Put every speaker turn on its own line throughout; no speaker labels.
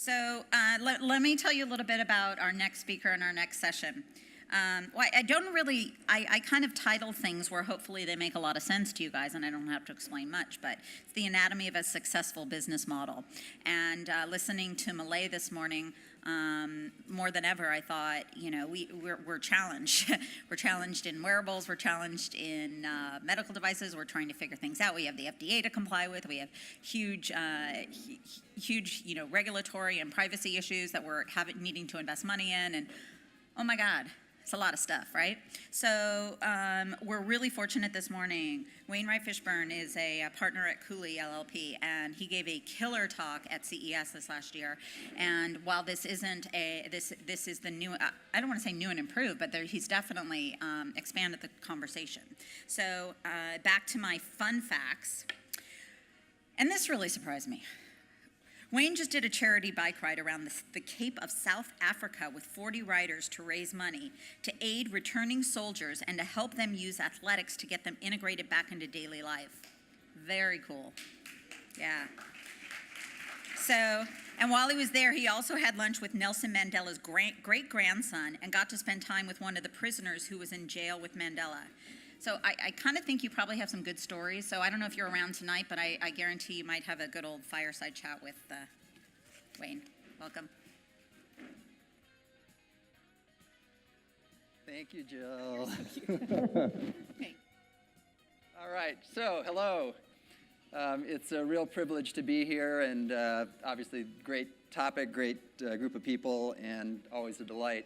So let me tell you a little bit about our next speaker and our next session. I kind of title things where hopefully they make a lot of sense to you guys, and I don't have to explain much, but it's the anatomy of a successful business model. And listening to Malay this morning, more than ever, I thought, we're challenged. We're challenged in wearables, we're challenged in medical devices, we're trying to figure things out. We have the FDA to comply with, we have huge, regulatory and privacy issues that we're needing to invest money in, and oh my God. It's a lot of stuff, right? So we're really fortunate this morning. Wainwright Fishburne is a partner at Cooley LLP, and he gave a killer talk at CES this last year. And while this isn't this is the new, I don't want to say new and improved, but he's definitely expanded the conversation. So back to my fun facts. And this really surprised me. Wayne just did a charity bike ride around the Cape of South Africa with 40 riders to raise money to aid returning soldiers and to help them use athletics to get them integrated back into daily life. Very cool. Yeah. So, and while he was there, he also had lunch with Nelson Mandela's great-grandson and got to spend time with one of the prisoners who was in jail with Mandela. So I kind of think you probably have some good stories. So I don't know if you're around tonight, but I guarantee you might have a good old fireside chat with Wayne. Welcome.
Thank you, Jill.
Thank you. Okay.
All right, so hello. It's a real privilege to be here, and obviously great topic, great group of people, and always a delight.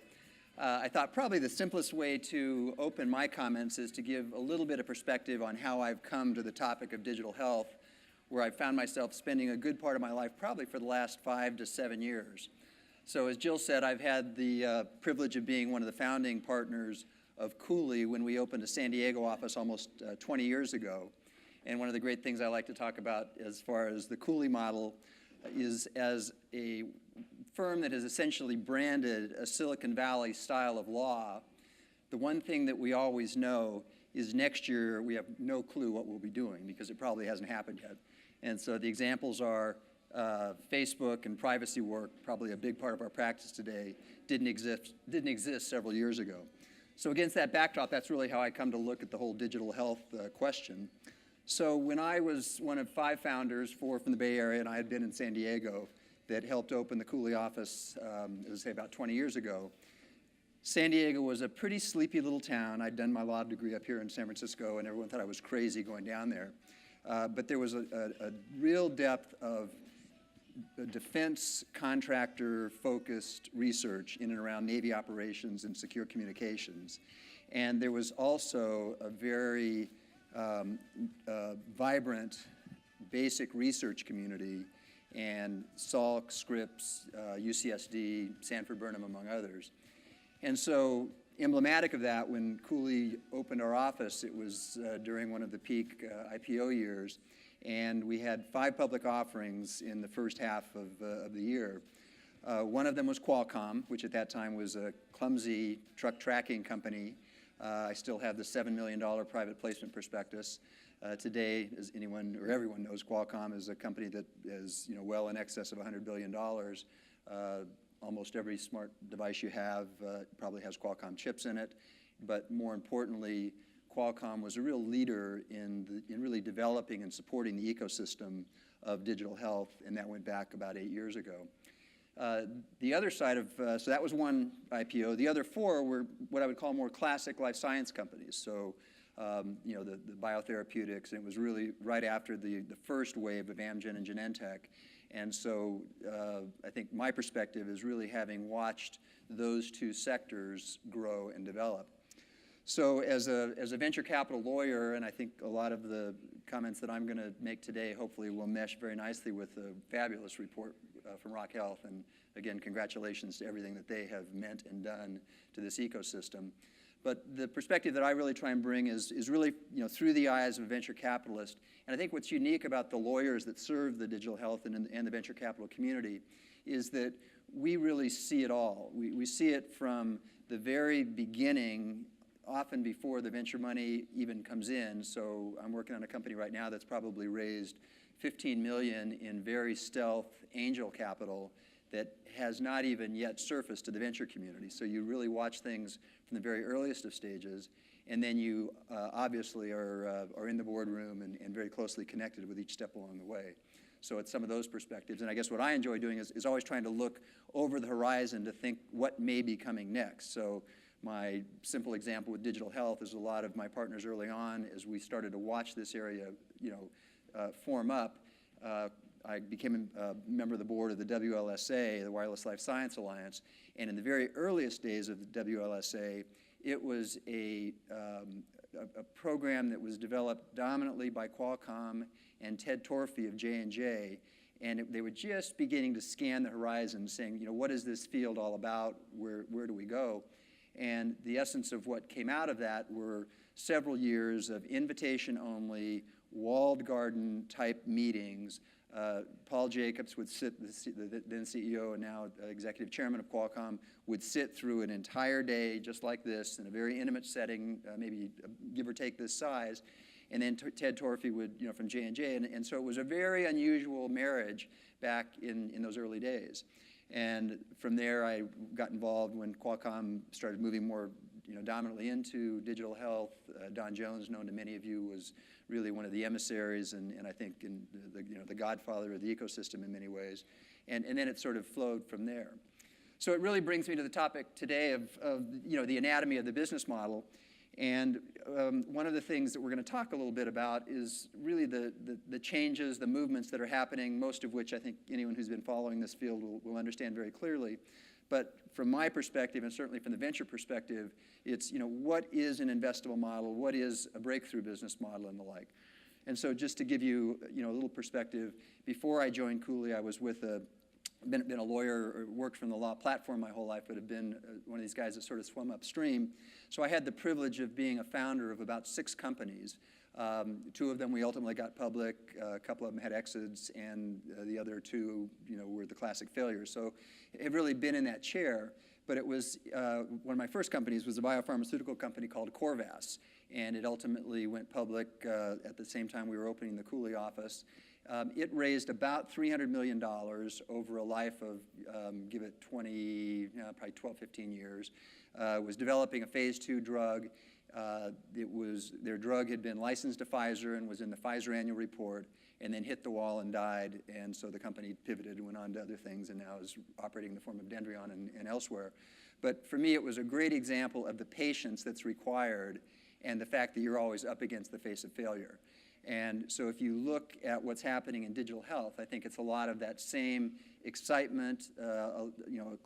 I thought probably the simplest way to open my comments is to give a little bit of perspective on how I've come to the topic of digital health, where I've found myself spending a good part of my life probably for the last 5 to 7 years. So as Jill said, I've had the privilege of being one of the founding partners of Cooley when we opened a San Diego office almost 20 years ago. And one of the great things I like to talk about as far as the Cooley model is as a firm that has essentially branded a Silicon Valley style of law. The one thing that we always know is next year we have no clue what we'll be doing because it probably hasn't happened yet. And so the examples are Facebook and privacy work, probably a big part of our practice today, didn't exist several years ago. So against that backdrop, that's really how I come to look at the whole digital health question. So when I was one of 5 founders, 4 from the Bay Area, and I had been in San Diego, that helped open the Cooley office, as I say, about 20 years ago. San Diego was a pretty sleepy little town. I'd done my law degree up here in San Francisco, and everyone thought I was crazy going down there. But there was a real depth of defense contractor-focused research in and around Navy operations and secure communications. And there was also a very vibrant basic research community, and Salk, Scripps, UCSD, Sanford Burnham, among others. And so emblematic of that, when Cooley opened our office, it was during one of the peak IPO years, and we had 5 public offerings in the first half of the year. One of them was Qualcomm, which at that time was a clumsy truck tracking company. I still have the $7 million private placement prospectus. Today, as anyone or everyone knows, Qualcomm is a company that is well in excess of $100 billion. Almost every smart device you have probably has Qualcomm chips in it. But more importantly, Qualcomm was a real leader in really developing and supporting the ecosystem of digital health, and that went back about 8 years ago. The other side of, so that was one IPO. The other 4 were what I would call more classic life science companies. So the biotherapeutics, and it was really right after the first wave of Amgen and Genentech. And so I think my perspective is really having watched those 2 sectors grow and develop. So as a venture capital lawyer, and I think a lot of the comments that I'm going to make today hopefully will mesh very nicely with the fabulous report from Rock Health. And again, congratulations to everything that they have meant and done to this ecosystem. But the perspective that I really try and bring is really through the eyes of a venture capitalist. And I think what's unique about the lawyers that serve the digital health and the venture capital community is that we really see it all. We see it from the very beginning, often before the venture money even comes in. So I'm working on a company right now that's probably raised $15 million in very stealth angel capital that has not even yet surfaced to the venture community. So you really watch things from the very earliest of stages, and then you obviously are in the boardroom and very closely connected with each step along the way. So it's some of those perspectives. And I guess what I enjoy doing is always trying to look over the horizon to think what may be coming next. So my simple example with digital health is a lot of my partners early on, as we started to watch this area, form up, I became a member of the board of the WLSA, the Wireless Life Science Alliance, and in the very earliest days of the WLSA, it was a program that was developed dominantly by Qualcomm and Ted Torfey of J&J, and they were just beginning to scan the horizon, saying, what is this field all about? Where do we go? And the essence of what came out of that were several years of invitation-only, walled garden type meetings. Paul Jacobs would sit, the then CEO and now executive chairman of Qualcomm, would sit through an entire day just like this in a very intimate setting, maybe give or take this size. And then Ted Torfey would, from J&J. And so it was a very unusual marriage back in those early days. And from there, I got involved when Qualcomm started moving more dominantly into digital health. Don Jones, known to many of you, was really one of the emissaries and I think the godfather of the ecosystem in many ways. And then it sort of flowed from there. So it really brings me to the topic today of the anatomy of the business model. And one of the things that we're going to talk a little bit about is really the changes, the movements that are happening, most of which I think anyone who's been following this field will understand very clearly. But from my perspective, and certainly from the venture perspective, it's, what is an investable model? What is a breakthrough business model and the like? And so just to give you, a little perspective, before I joined Cooley, I was with been a lawyer, or worked from the law platform my whole life, but have been one of these guys that sort of swum upstream. So I had the privilege of being a founder of about 6 companies. 2 of them we ultimately got public, a couple of them had exits, and the other 2, were the classic failures. So I've really been in that chair, but it was, one of my first companies was a biopharmaceutical company called Corvas, and it ultimately went public at the same time we were opening the Cooley office. It raised about $300 million over a life of, give it 20, probably 12, 15 years. Was developing a phase 2 drug. Their drug had been licensed to Pfizer and was in the Pfizer annual report, and then hit the wall and died. And so the company pivoted and went on to other things, and now is operating in the form of Dendreon and elsewhere. But for me, it was a great example of the patience that's required and the fact that you're always up against the face of failure. And so if you look at what's happening in digital health, I think it's a lot of that same excitement,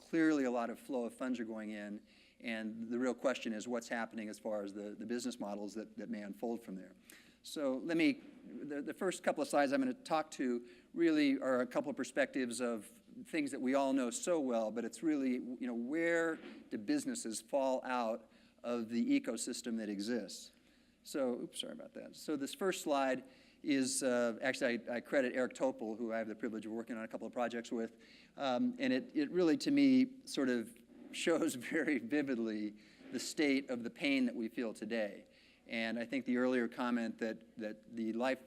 clearly a lot of flow of funds are going in, and the real question is what's happening as far as the business models that may unfold from there. So the first couple of slides I'm going to talk to really are a couple of perspectives of things that we all know so well, but it's really, where do businesses fall out of the ecosystem that exists? So, oops, sorry about that. So this first slide is, actually I credit Eric Topol, who I have the privilege of working on a couple of projects with, and it really, to me, sort of shows very vividly the state of the pain that we feel today. And I think the earlier comment that the life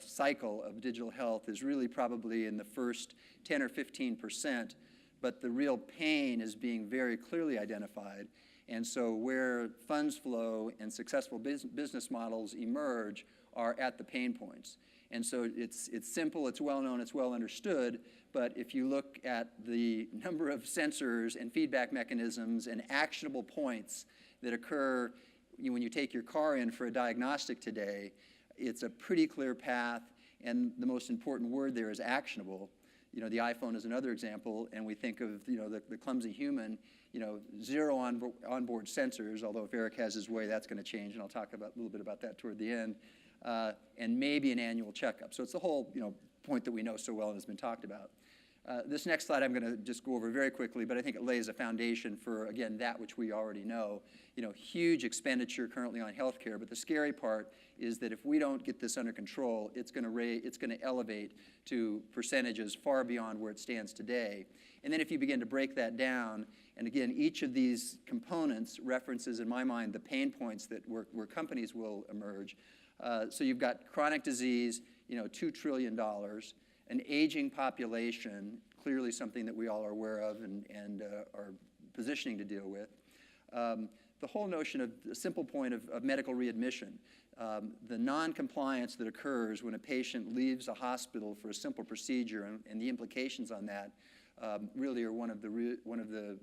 cycle of digital health is really probably in the first 10 or 15%, but the real pain is being very clearly identified. And so where funds flow and successful business models emerge are at the pain points. And so it's simple, it's well known, it's well understood, but if you look at the number of sensors and feedback mechanisms and actionable points that occur when you take your car in for a diagnostic today, it's a pretty clear path, and the most important word there is actionable. The iPhone is another example, and we think of the clumsy human, 0 onboard sensors, although if Eric has his way, that's going to change, and I'll talk a little bit about that toward the end, and maybe an annual checkup. So it's the whole point that we know so well and has been talked about. This next slide I'm going to just go over very quickly, but I think it lays a foundation for, again, that which we already know. Huge expenditure currently on healthcare, but the scary part is that if we don't get this under control, it's going to elevate to percentages far beyond where it stands today. And then if you begin to break that down, and again, each of these components references, in my mind, the pain points that where companies will emerge. So you've got chronic disease, $2 trillion, an aging population, clearly something that we all are aware of and are positioning to deal with. The whole notion of the simple point of medical readmission, the non-compliance that occurs when a patient leaves a hospital for a simple procedure and the implications on that really are one of the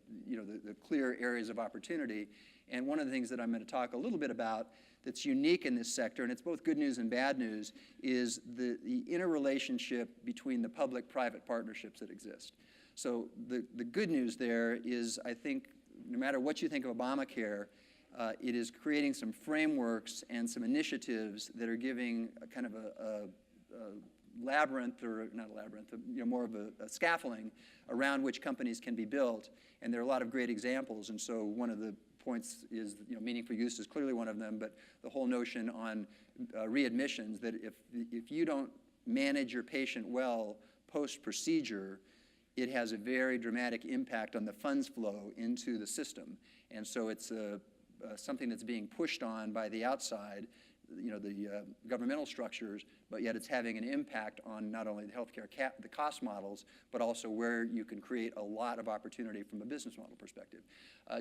clear areas of opportunity. And one of the things that I'm going to talk a little bit about that's unique in this sector, and it's both good news and bad news, is the interrelationship between the public-private partnerships that exist. So the good news there is, I think, no matter what you think of Obamacare, it is creating some frameworks and some initiatives that are giving a kind of a labyrinth, or not a labyrinth, more of a scaffolding around which companies can be built. And there are a lot of great examples. And so one of the points is, meaningful use is clearly one of them, but the whole notion on readmissions, that if you don't manage your patient well post-procedure, it has a very dramatic impact on the funds flow into the system. And so it's something that's being pushed on by the outside, the governmental structures, but yet it's having an impact on not only the healthcare the cost models, but also where you can create a lot of opportunity from a business model perspective.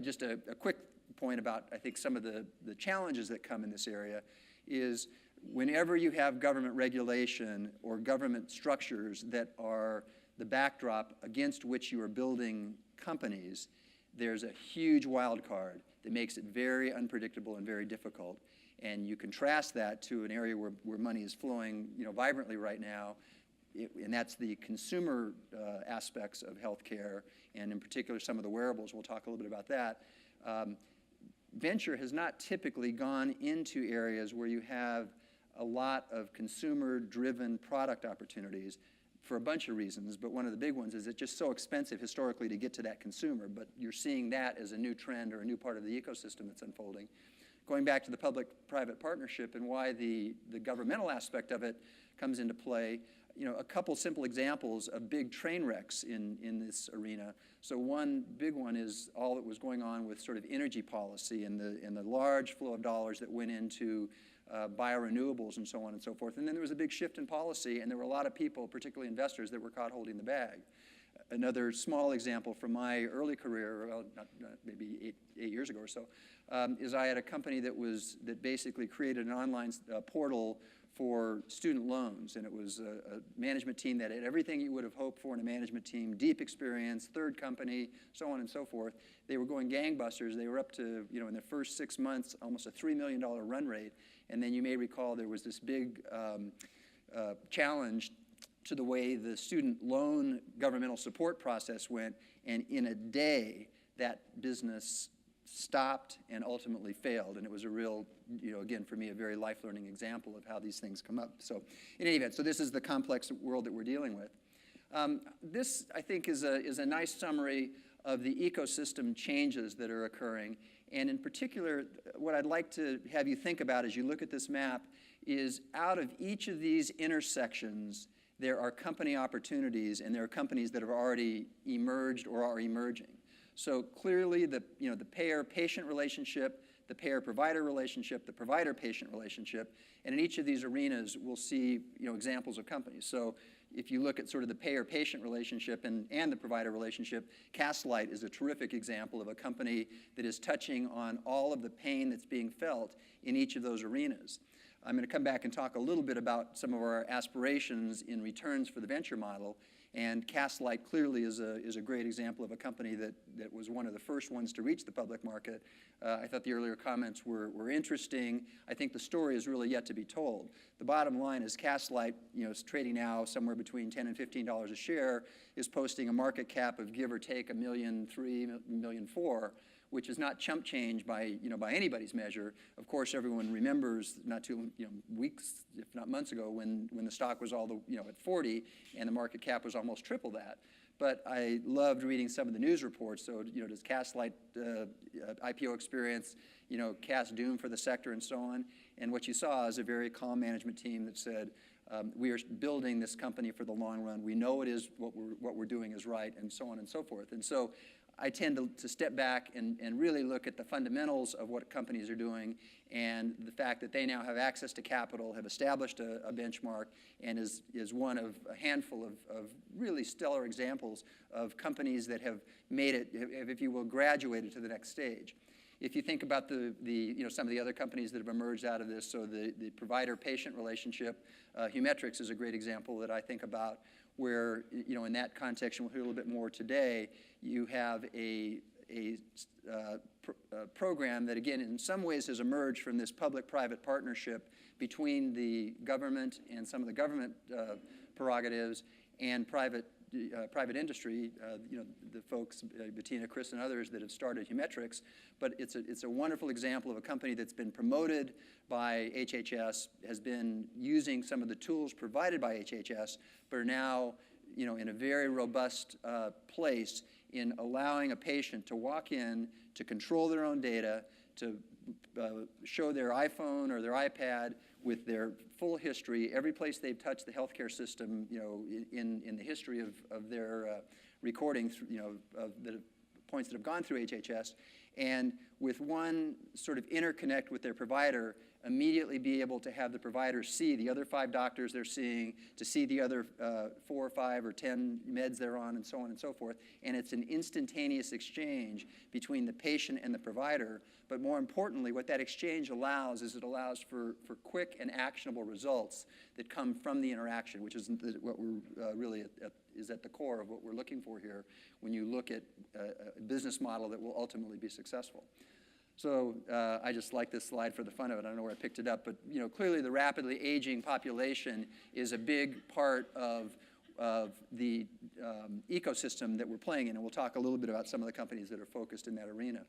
Just a quick point about, I think, some of the challenges that come in this area is whenever you have government regulation or government structures that are the backdrop against which you are building companies, there's a huge wild card that makes it very unpredictable and very difficult. And you contrast that to an area where money is flowing vibrantly right now, and that's the consumer aspects of healthcare, and in particular some of the wearables. We'll talk a little bit about that. Venture has not typically gone into areas where you have a lot of consumer-driven product opportunities for a bunch of reasons, but one of the big ones is it's just so expensive historically to get to that consumer, but you're seeing that as a new trend or a new part of the ecosystem that's unfolding. Going back to the public-private partnership and why the governmental aspect of it comes into play, a couple simple examples of big train wrecks in this arena. So one big one is all that was going on with sort of energy policy and the large flow of dollars that went into biorenewables and so on and so forth. And then there was a big shift in policy, and there were a lot of people, particularly investors, that were caught holding the bag. Another small example from my early career, well, maybe eight years ago or so, is I had a company that basically created an online portal for student loans, and it was a management team that had everything you would have hoped for in a management team: deep experience, third company, so on and so forth. They were going gangbusters. They were up to, in the first 6 months, almost a $3 million run rate. And then you may recall there was this big challenge to the way the student loan governmental support process went, and in a day, that business stopped and ultimately failed. And it was a real, again, for me, a very life-learning example of how these things come up. So in any event, so this is the complex world that we're dealing with. This, I think, is a nice summary of the ecosystem changes that are occurring. And in particular, what I'd like to have you think about as you look at this map is, out of each of these intersections, there are company opportunities, and there are companies that have already emerged or are emerging. So clearly, the payer-patient relationship, the payer-provider relationship, the provider-patient relationship, and in each of these arenas, we'll see examples of companies. So if you look at sort of the payer-patient relationship and the provider relationship, Castlight is a terrific example of a company that is touching on all of the pain that's being felt in each of those arenas. I'm going to come back and talk a little bit about some of our aspirations in returns for the venture model. And Castlight clearly is a great example of a company that was one of the first ones to reach the public market. I thought the earlier comments were interesting. I think the story is really yet to be told. The bottom line is Castlight, is trading now somewhere between $10 and $15 a share, is posting a market cap of give or take $1.3 million, $1.4 million, which is not chump change by anybody's measure. Of course, everyone remembers not too weeks, if not months ago, when the stock was at 40 and the market cap was almost triple that. But I loved reading some of the news reports. So does Castlight IPO experience cast doom for the sector and so on? And what you saw is a very calm management team that said, We are building this company for the long run. We know it is what we're doing is right, and so on and so forth. And so I tend to step back and really look at the fundamentals of what companies are doing, and the fact that they now have access to capital, have established a benchmark, and is one of a handful of really stellar examples of companies that have made it, if you will, graduated to the next stage. If you think about some of the other companies that have emerged out of this, so the provider-patient relationship, Humetrix is a great example that I think about, where, in that context, and we'll hear a little bit more today, you have a program that, again, in some ways has emerged from this public-private partnership between the government and some of the government prerogatives and private industry, the folks, Bettina, Chris, and others that have started Humetrix. But it's a wonderful example of a company that's been promoted by HHS, has been using some of the tools provided by HHS, but are now, in a very robust place in allowing a patient to walk in, to control their own data, to show their iPhone or their iPad with their full history, every place they've touched the healthcare system, in the history of their recording, of the points that have gone through HHS, and with one sort of interconnect with their provider, immediately be able to have the provider see the other 5 doctors they're seeing, to see the other 4 or 5 or 10 meds they're on, and so on and so forth. And it's an instantaneous exchange between the patient and the provider. But more importantly, what that exchange allows is it allows for quick and actionable results that come from the interaction, which is what we're really is at the core of what we're looking for here when you look at a business model that will ultimately be successful. So I just like this slide for the fun of it. I don't know where I picked it up, but clearly the rapidly aging population is a big part of the ecosystem that we're playing in, and we'll talk a little bit about some of the companies that are focused in that arena.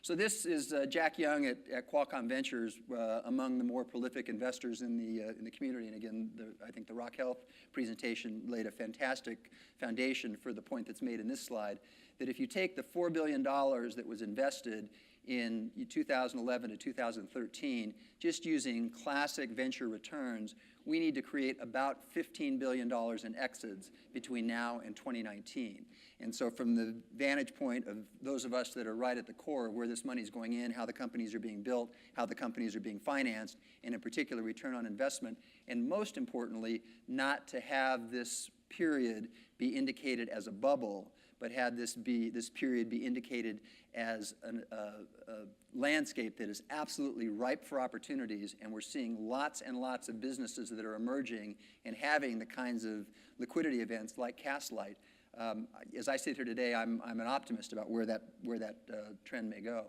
So this is Jack Young at Qualcomm Ventures, among the more prolific investors in the community. And again, I think the Rock Health presentation laid a fantastic foundation for the point that's made in this slide, that if you take the $4 billion that was invested in 2011 to 2013, just using classic venture returns, we need to create about $15 billion in exits between now and 2019. And so from the vantage point of those of us that are right at the core of where this money is going in, how the companies are being built, how the companies are being financed, and in particular return on investment, and most importantly, not to have this period be indicated as a bubble, but had this period be indicated as a landscape that is absolutely ripe for opportunities, and we're seeing lots and lots of businesses that are emerging and having the kinds of liquidity events like Castlight. As I sit here today, I'm an optimist about where that trend may go.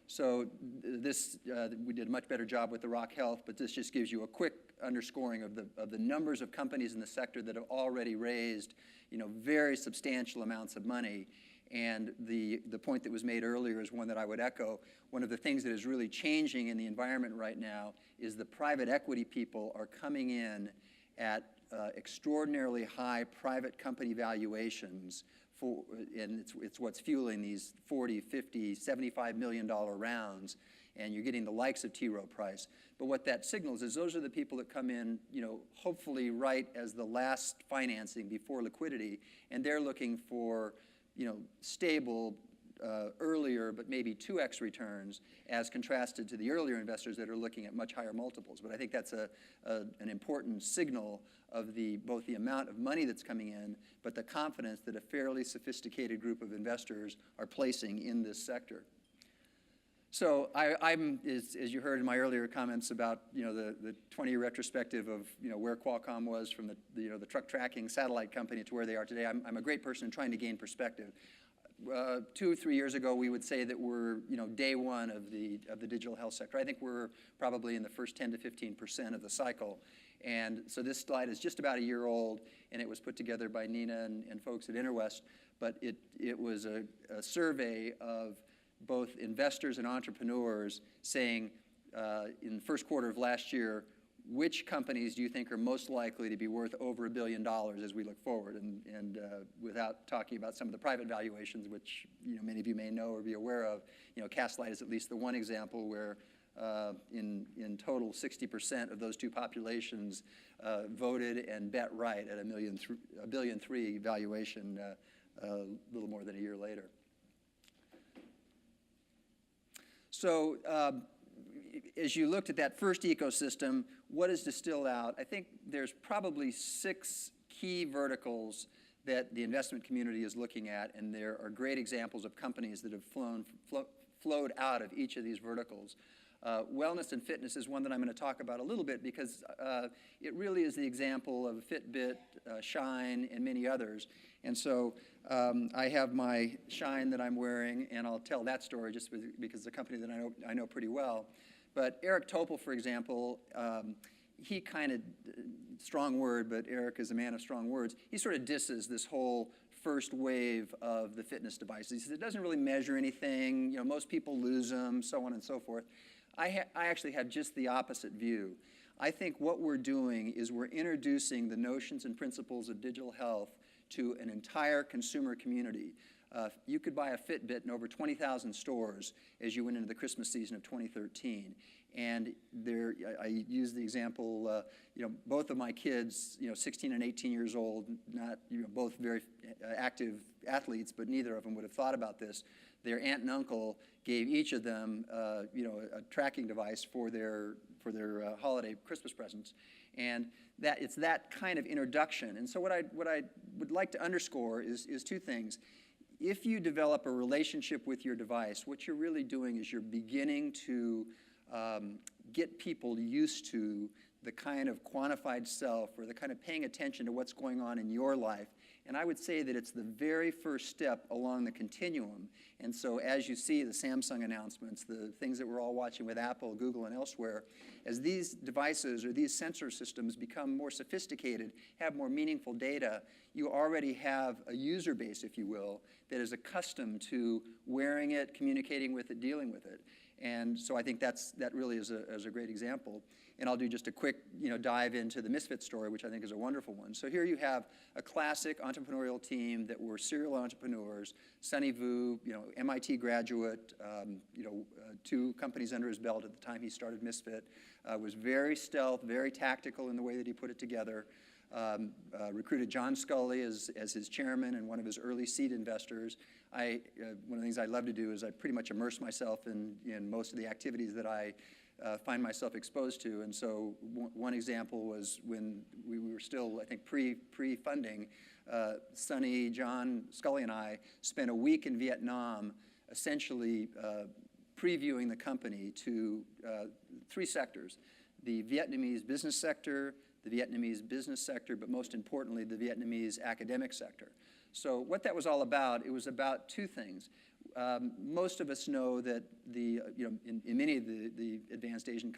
So we did a much better job with the Rock Health, but this just gives you a quick underscoring of the numbers of companies in the sector that have already raised, very substantial amounts of money. And the point that was made earlier is one that I would echo. One of the things that is really changing in the environment right now is the private equity people are coming in at extraordinarily high private company valuations, and it's what's fueling these 40, 50, $75 million rounds, and you're getting the likes of T. Rowe Price. But what that signals is those are the people that come in, hopefully right as the last financing before liquidity, and they're looking for, stable, earlier, but maybe 2x returns as contrasted to the earlier investors that are looking at much higher multiples. But I think that's an important signal of both the amount of money that's coming in, but the confidence that a fairly sophisticated group of investors are placing in this sector. So I'm, as you heard in my earlier comments about, the 20-year retrospective of, where Qualcomm was from the truck tracking satellite company to where they are today, I'm a great person in trying to gain perspective. 2 or 3 years ago, we would say that we're, day one of the digital health sector. I think we're probably in the first 10 to 15% of the cycle. And so this slide is just about a year old, and it was put together by Nina and folks at Interwest. But it was a survey of both investors and entrepreneurs saying, in the first quarter of last year, which companies do you think are most likely to be worth over $1 billion as we look forward? And without talking about some of the private valuations, which many of you may know or be aware of, Castlight is at least the one example where In total, 60% of those two populations voted and bet right at $1.3 billion valuation a little more than a year later. So as you looked at that first ecosystem, what is distilled out? I think there's probably 6 key verticals that the investment community is looking at, and there are great examples of companies that have flowed out of each of these verticals. Wellness and fitness is one that I'm going to talk about a little bit because it really is the example of Fitbit, Shine, and many others. And so I have my Shine that I'm wearing, and I'll tell that story just because it's a company that I know pretty well. But Eric Topol, for example, he kind of, strong word, but Eric is a man of strong words. He sort of disses this whole first wave of the fitness devices. He says it doesn't really measure anything. You know, most people lose them, so on and so forth. I actually have just the opposite view. I think what we're doing is we're introducing the notions and principles of digital health to an entire consumer community. You could buy a Fitbit in over 20,000 stores as you went into the Christmas season of 2013. And there, I use the example, you know, both of my kids, you know, 16 and 18 years old, not, you know, both very active athletes, but neither of them would have thought about this. Their aunt and uncle gave each of them, you know, a tracking device for their holiday Christmas presents. And that it's that kind of introduction. And so what I would like to underscore is 2 things. If you develop a relationship with your device, what you're really doing is you're beginning to get people used to the kind of quantified self or the kind of paying attention to what's going on in your life. And I would say that it's the very first step along the continuum. And so as you see the Samsung announcements, the things that we're all watching with Apple, Google, and elsewhere, as these devices or these sensor systems become more sophisticated, have more meaningful data, you already have a user base, if you will, that is accustomed to wearing it, communicating with it, dealing with it. And so I think that really is a great example. And I'll do just a quick, you know, dive into the Misfit story, which I think is a wonderful one. So here you have a classic entrepreneurial team that were serial entrepreneurs. Sunny Vu, you know, MIT graduate, you know, 2 companies under his belt at the time he started Misfit. Was very stealth, very tactical in the way that he put it together. Recruited John Sculley as his chairman and one of his early seed investors. One of the things I love to do is I pretty much immerse myself in most of the activities that I find myself exposed to. And so one example was when we were still, I think, pre-funding, Sonny, John Sculley, and I spent a week in Vietnam essentially previewing the company to 3 sectors: the Vietnamese business sector, the Vietnamese business sector, but most importantly, the Vietnamese academic sector. So what that was all about, it was about 2 things. Most of us know that you know, in many of the advanced Asian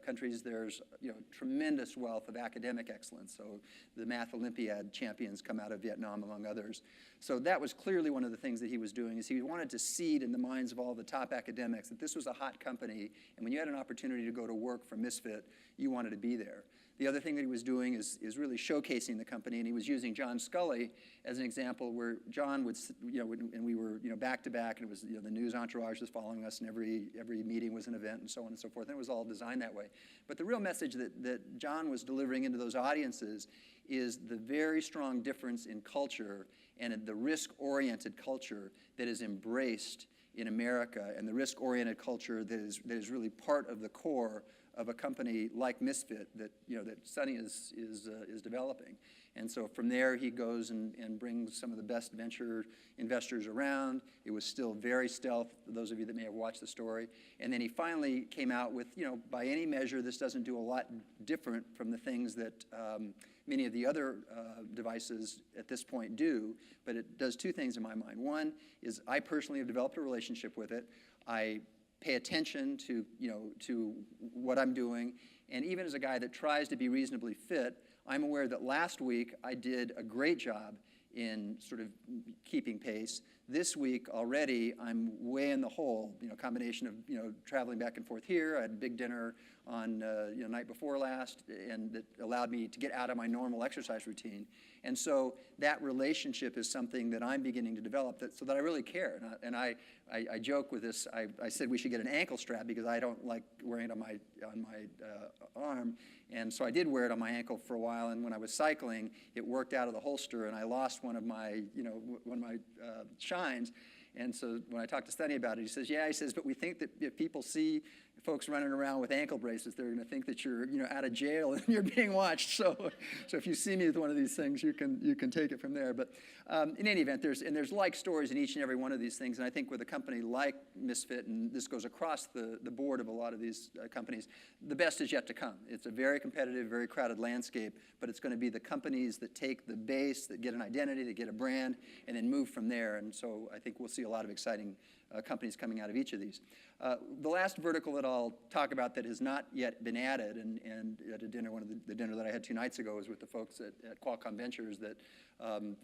countries, there's, you know, tremendous wealth of academic excellence. So the Math Olympiad champions come out of Vietnam, among others. So that was clearly one of the things that he was doing, is he wanted to seed in the minds of all the top academics that this was a hot company, and when you had an opportunity to go to work for Misfit, you wanted to be there. The other thing that he was doing is really showcasing the company, and he was using John Sculley as an example where John would, you know, and we were, you know, back to back, and it was, you know, the news entourage was following us, and every meeting was an event, and so on and so forth, and it was all designed that way. But the real message that John was delivering into those audiences is the very strong difference in culture and the risk-oriented culture that is embraced in America, and the risk-oriented culture that is really part of the core of a company like Misfit that, you know, that Sonny is developing. And so from there, he goes and brings some of the best venture investors around. It was still very stealth, for those of you that may have watched the story. And then he finally came out with, you know, by any measure, this doesn't do a lot different from the things that many of the other devices at this point do, but it does 2 things in my mind. One is I personally have developed a relationship with it. I pay attention to, you know, to what I'm doing, and even as a guy that tries to be reasonably fit, I'm aware that last week I did a great job in sort of keeping pace. This week already I'm way in the hole, you know, combination of, you know, traveling back and forth here. I had a big dinner on night before last, and that allowed me to get out of my normal exercise routine. And so that relationship is something that I'm beginning to develop, so that I really care. And I joke with this. I said we should get an ankle strap because I don't like wearing it on my arm. And so I did wear it on my ankle for a while. And when I was cycling, it worked out of the holster, and I lost one of my shines. And so when I talked to Sunny about it, he says, yeah, he says, but we think that if people see folks running around with ankle bracelets, they're going to think that you're out of jail and you're being watched. So if you see me with one of these things, you can take it from there. But in any event, there's like stories in each and every one of these things. And I think with a company like Misfit, and this goes across the board of a lot of these companies, the best is yet to come. It's a very competitive, very crowded landscape, but it's going to be the companies that take the base, that get an identity, that get a brand, and then move from there. And so I think we'll see a lot of exciting companies coming out of each of these. The last vertical that I'll talk about that has not yet been added, and at a dinner, the dinner that I had 2 nights ago was with the folks at Qualcomm Ventures that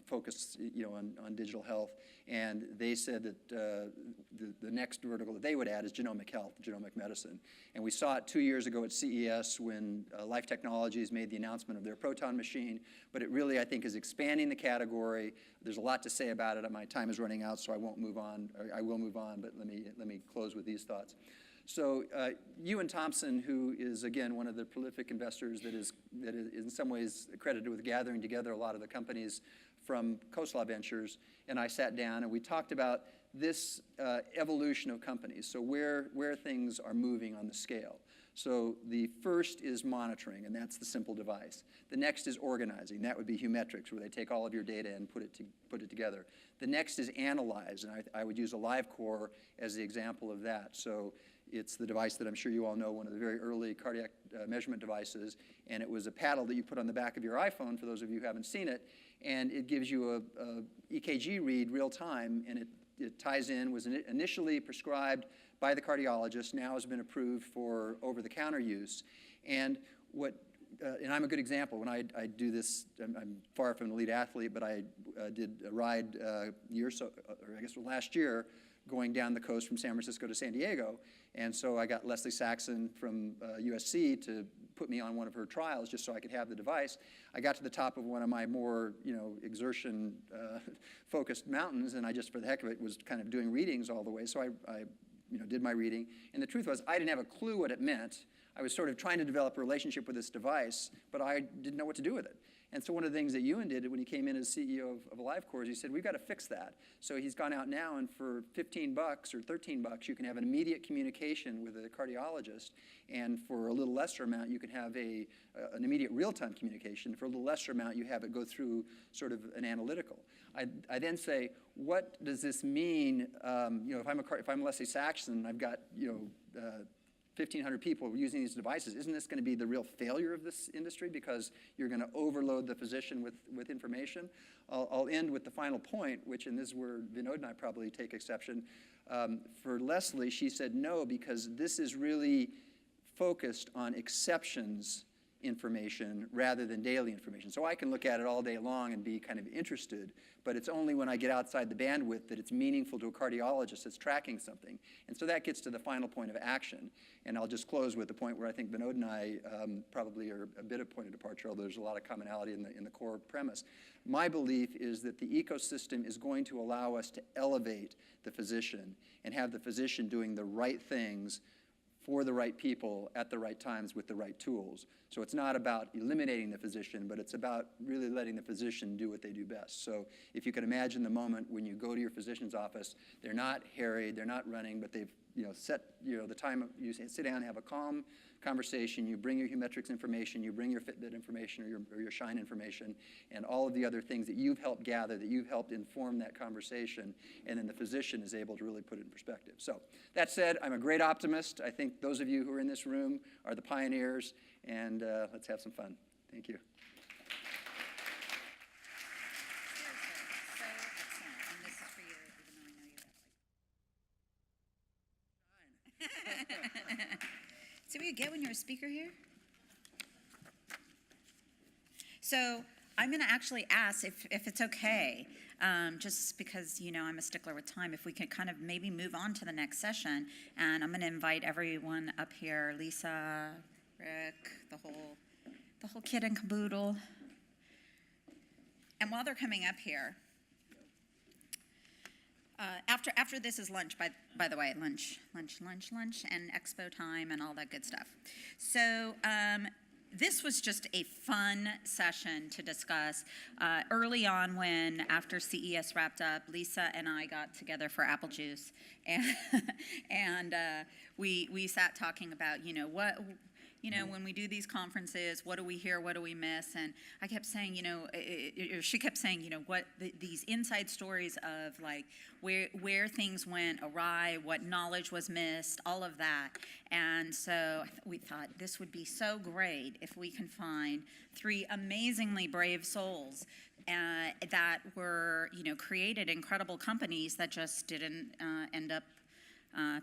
focus on digital health, and they said that the next vertical that they would add is genomic health, genomic medicine. And we saw it 2 years ago at CES when Life Technologies made the announcement of their proton machine, but it really, I think, is expanding the category. There's a lot to say about it. My time is running out, so I won't move on. I will move on, but let me close with these thoughts. So Ewan Thompson, who is, again, one of the prolific investors that is in some ways credited with gathering together a lot of the companies from Khosla Ventures, and I sat down and we talked about this evolution of companies, so where things are moving on the scale. So the first is monitoring, and that's the simple device. The next is organizing. That would be Humetrics, where they take all of your data and put it together. The next is analyze, and I would use a LiveCore as the example of that. So it's the device that I'm sure you all know, one of the very early cardiac measurement devices, and it was a paddle that you put on the back of your iPhone, for those of you who haven't seen it, and it gives you a EKG read real time, and it ties in, was initially prescribed by the cardiologist, now has been approved for over-the-counter use. And and I'm a good example. When I do this, I'm far from an elite athlete, but I did a ride last year, going down the coast from San Francisco to San Diego. And so I got Leslie Saxon from USC to put me on one of her trials just so I could have the device. I got to the top of one of my more, exertion focused mountains, and I just, for the heck of it, was kind of doing readings all the way. So I did my reading. And the truth was, I didn't have a clue what it meant. I was sort of trying to develop a relationship with this device, but I didn't know what to do with it. And so one of the things that Ewan did when he came in as CEO of LiveCore is he said, we've got to fix that. So he's gone out now, and for $15 or $13, you can have an immediate communication with a cardiologist. And for a little lesser amount, you can have an immediate real-time communication. For a little lesser amount, you have it go through sort of an analytical. I then say, what does this mean? If I'm Leslie Saxon, I've got 1,500 people using these devices. Isn't this going to be the real failure of this industry because you're going to overload the physician with information? I'll end with the final point, which, and this is where Vinod and I probably take exception. For Leslie, she said no, because this is really focused on exceptions information rather than daily information. So I can look at it all day long and be kind of interested, but it's only when I get outside the bandwidth that it's meaningful to a cardiologist that's tracking something. And so that gets to the final point of action. And I'll just close with the point where I think Vinod and I probably are a bit of point of departure, although there's a lot of commonality in the core premise. My belief is that the ecosystem is going to allow us to elevate the physician and have the physician doing the right things for the right people at the right times with the right tools. So it's not about eliminating the physician, but it's about really letting the physician do what they do best. So if you can imagine the moment when you go to your physician's office, they're not harried, they're not running, but they've set the time, you sit down and have a calm conversation, you bring your Humetrics information, you bring your Fitbit information or your Shine information, and all of the other things that you've helped gather, that you've helped inform that conversation, and then the physician is able to really put it in perspective. So that said, I'm a great optimist. I think those of you who are in this room are the pioneers, and let's have some fun. Thank you.
So excellent, and this is for you, even though I know you have See what you get when you're a speaker here? So I'm going to actually ask if it's okay, just because, I'm a stickler with time, if we could kind of maybe move on to the next session. And I'm going to invite everyone up here, Lisa, Rick, the whole kit and caboodle. And while they're coming up here, after this is lunch, by the way, lunch, and expo time and all that good stuff. So this was just a fun session to discuss. Early on after CES wrapped up, Lisa and I got together for apple juice, and we sat talking about, when we do these conferences, what do we hear, what do we miss? And I kept saying, she kept saying, these inside stories of like where things went awry, what knowledge was missed, all of that. And so we thought this would be so great if we can find 3 amazingly brave souls that were, created incredible companies that just didn't end up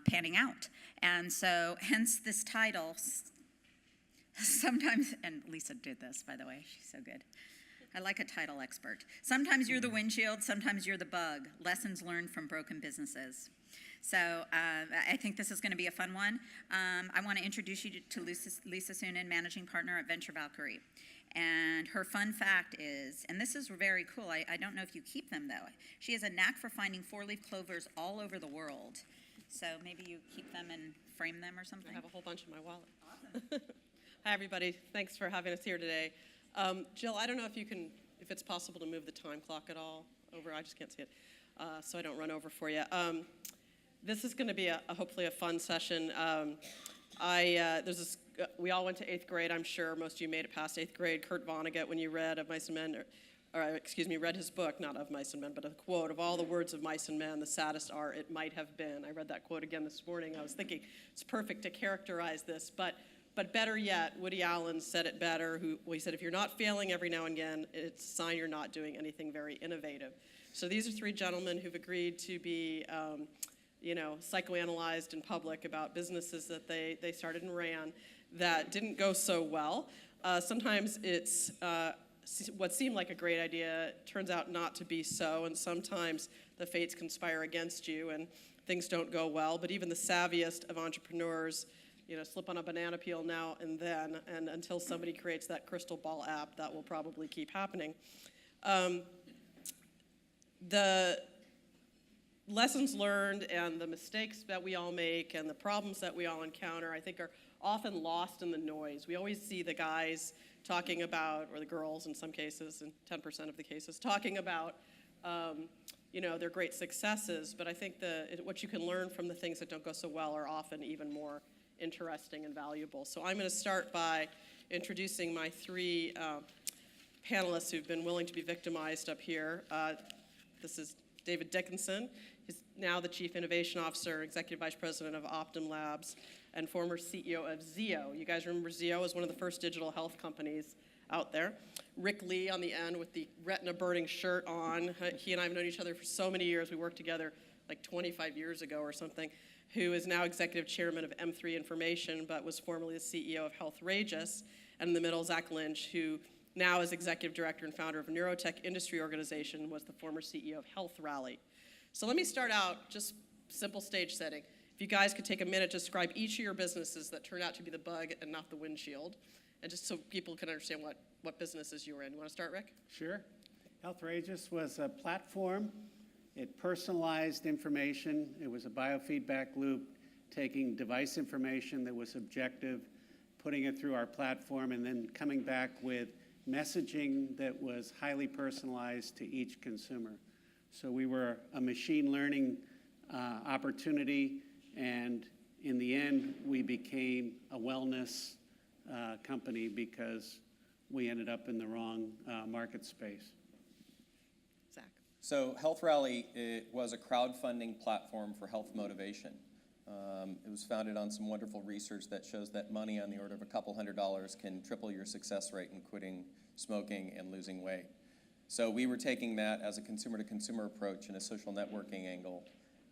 panning out. And so hence this title. Sometimes, and Lisa did this, by the way, she's so good. I like a title expert. Sometimes you're the windshield, sometimes you're the bug. Lessons learned from broken businesses. So I think this is going to be a fun one. I want to introduce you to Lisa Sunin, managing partner at Venture Valkyrie. And her fun fact is, and this is very cool, I don't know if you keep them though, she has a knack for finding 4-leaf clovers all over the world. So maybe you keep them and frame them or something?
I have a whole bunch in my wallet.
Awesome.
Hi, everybody. Thanks for having us here today. Jill, I don't know if it's possible to move the time clock at all over. I just can't see it, so I don't run over for you. This is going to be hopefully a fun session. We all went to 8th grade. I'm sure most of you made it past 8th grade. Kurt Vonnegut, when you read Of Mice and Men, read his book, not Of Mice and Men, but a quote, of all the words of mice and men, the saddest are, it might have been. I read that quote again this morning. I was thinking it's perfect to characterize this, but better yet, Woody Allen said it better. He said, if you're not failing every now and again, it's a sign you're not doing anything very innovative. So these are 3 gentlemen who've agreed to be, psychoanalyzed in public about businesses that they started and ran that didn't go so well. Sometimes it's what seemed like a great idea turns out not to be so, and sometimes the fates conspire against you and things don't go well. But even the savviest of entrepreneurs slip on a banana peel now and then, and until somebody creates that crystal ball app, that will probably keep happening. The lessons learned and the mistakes that we all make and the problems that we all encounter, I think, are often lost in the noise. We always see the guys talking about, or the girls in some cases, in 10% of the cases, talking about their great successes, but I think what you can learn from the things that don't go so well are often even more interesting and valuable. So I'm going to start by introducing my 3 panelists who've been willing to be victimized up here. This is David Dickinson. He's now the Chief Innovation Officer, Executive Vice President of Optum Labs, and former CEO of Zio. You guys remember Zio as one of the first digital health companies out there. Rick Lee on the end with the retina-burning shirt on. He and I have known each other for so many years. We worked together like 25 years ago or something. Who is now executive chairman of M3 Information, but was formerly the CEO of Healthrageous. And in the middle, Zach Lynch, who now is executive director and founder of a neurotech industry organization, was the former CEO of Health Rally. So let me start out, just simple stage setting. If you guys could take a minute to describe each of your businesses that turned out to be the bug and not the windshield, and just so people can understand what businesses you were in. You want to start, Rick?
Sure. Healthrageous was a platform. It personalized information. It was a biofeedback loop, taking device information that was objective, putting it through our platform, and then coming back with messaging that was highly personalized to each consumer. So we were a machine learning opportunity, and in the end, we became a wellness company because we ended up in the wrong market space.
Zach.
So Health Rally, it was a crowdfunding platform for health motivation. It was founded on some wonderful research that shows that money on the order of a couple $100s can triple your success rate in quitting smoking and losing weight. So we were taking that as a consumer-to-consumer approach and a social networking angle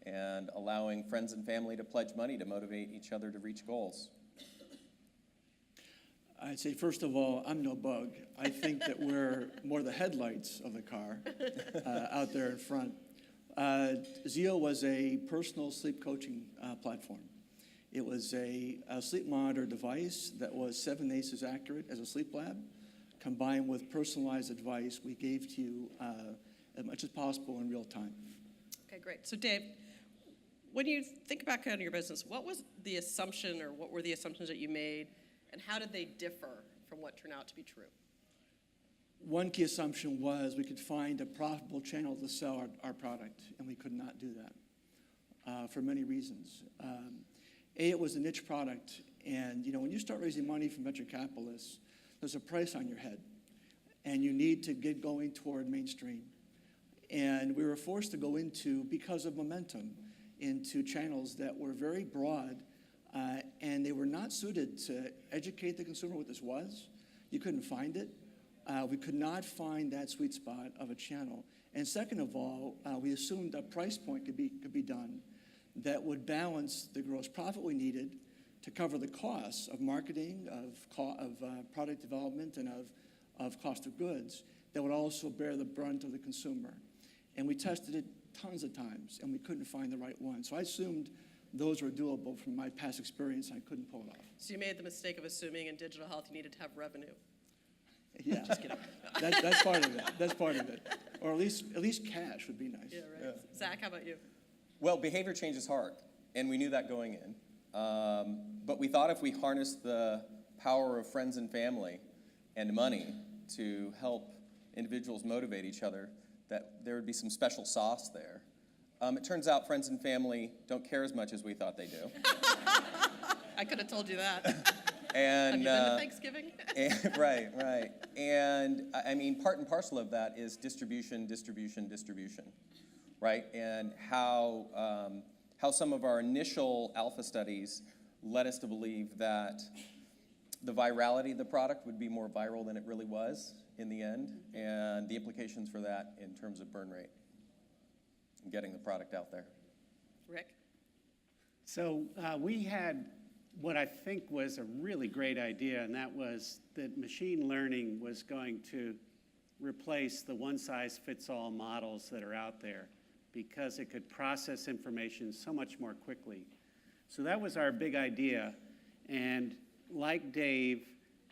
and allowing friends and family to pledge money to motivate each other to reach goals.
I'd say, first of all, I'm no bug. I think that we're more the headlights of the car out there in front. Zio was a personal sleep coaching platform. It was a sleep monitor device that was 7/8 as accurate as a sleep lab, combined with personalized advice we gave to you as much as possible in real time.
Okay, great. So Dave, when you think back on your business, what was the assumption or what were the assumptions that you made and how did they differ from what turned out to be true?
One key assumption was we could find a profitable channel to sell our product, and we could not do that for many reasons. A, it was a niche product, and when you start raising money from venture capitalists, there's a price on your head, and you need to get going toward mainstream. And we were forced to go into, because of momentum, into channels that were very broad, and they were not suited to educate the consumer what this was. You couldn't find it. We could not find that sweet spot of a channel. And second of all, we assumed a price point could be done that would balance the gross profit we needed to cover the costs of marketing, of product development, and of cost of goods that would also bear the brunt of the consumer. And we tested it tons of times, and we couldn't find the right one. So I assumed those were doable from my past experience, and I couldn't pull it off.
So you made the mistake of assuming in digital health you needed to have revenue.
Yeah, just kidding. That's part of it. That's part of it. Or at least cash would be nice.
Yeah, right. Zach, how about you?
Well, behavior change is hard, and we knew that going in. But we thought if we harnessed the power of friends and family and money to help individuals motivate each other, that there would be some special sauce there. It turns out friends and family don't care as much as we thought they do.
I could have told you that.
And,
Have you been to Thanksgiving?
Right. And I mean, part and parcel of that is distribution, right? And how some of our initial alpha studies led us to believe that the virality of the product would be more viral than it really was in the end, and the implications for that in terms of burn rate and getting the product out there.
Rick?
So we had what I think was a really great idea, and that was that machine learning was going to replace the one-size-fits-all models that are out there because it could process information so much more quickly. So that was our big idea, and like Dave,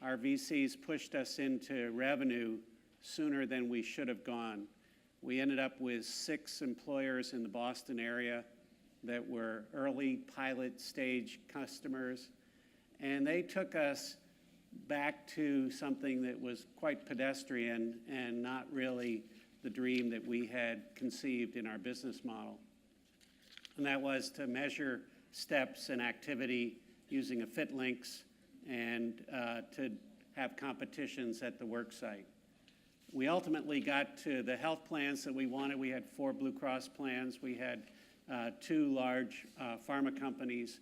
our VCs pushed us into revenue sooner than we should have gone. We ended up with 6 employers in the Boston area that were early pilot stage customers, and they took us back to something that was quite pedestrian and not really the dream that we had conceived in our business model. And that was to measure steps and activity using a FitLinks and to have competitions at the work site. We ultimately got to the health plans that we wanted. We had 4 Blue Cross plans. We had 2 large pharma companies.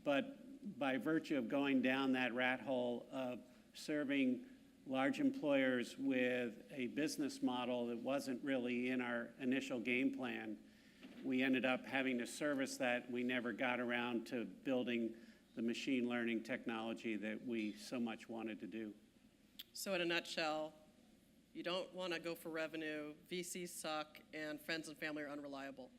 But by virtue of going down that rat hole of serving large employers with a business model that wasn't really in our initial game plan, we ended up having to service that. We never got around to building the machine learning technology that we so much wanted to do.
So in a nutshell, you don't want to go for revenue, VCs suck, and friends and family are unreliable.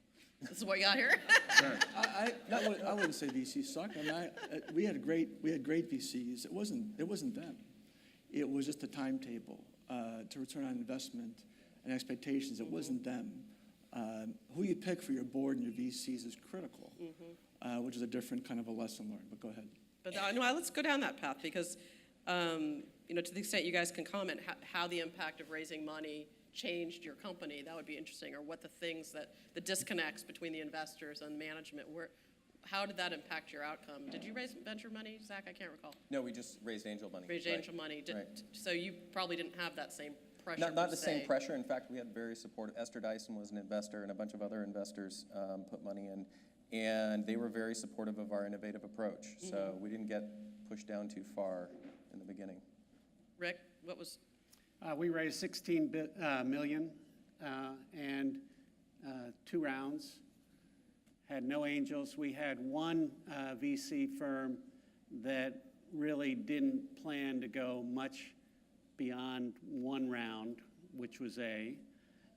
This is what you got here?
I wouldn't say VCs suck. I mean, we had great VCs. It wasn't them. It was just a timetable to return on investment and expectations. It wasn't them. Who you pick for your board and your VCs is critical, which is a different kind of a lesson learned. But go ahead.
But no, let's go down that path because, to the extent you guys can comment how the impact of raising money changed your company, that would be interesting, or what the disconnects between the investors and management, how did that impact your outcome? Did you raise venture money, Zach? I can't recall.
No, we just raised angel money.
Raised angel money.
Right.
So you probably didn't have that same pressure.
Not the same pressure. In fact, we had very supportive. Esther Dyson was an investor, and a bunch of other investors put money in, and they were very supportive of our innovative approach. So we didn't get pushed down too far in the beginning.
Rick, what was?
We raised 16 million and 2 rounds. Had no angels. We had 1 VC firm that really didn't plan to go much beyond 1 round, which was A,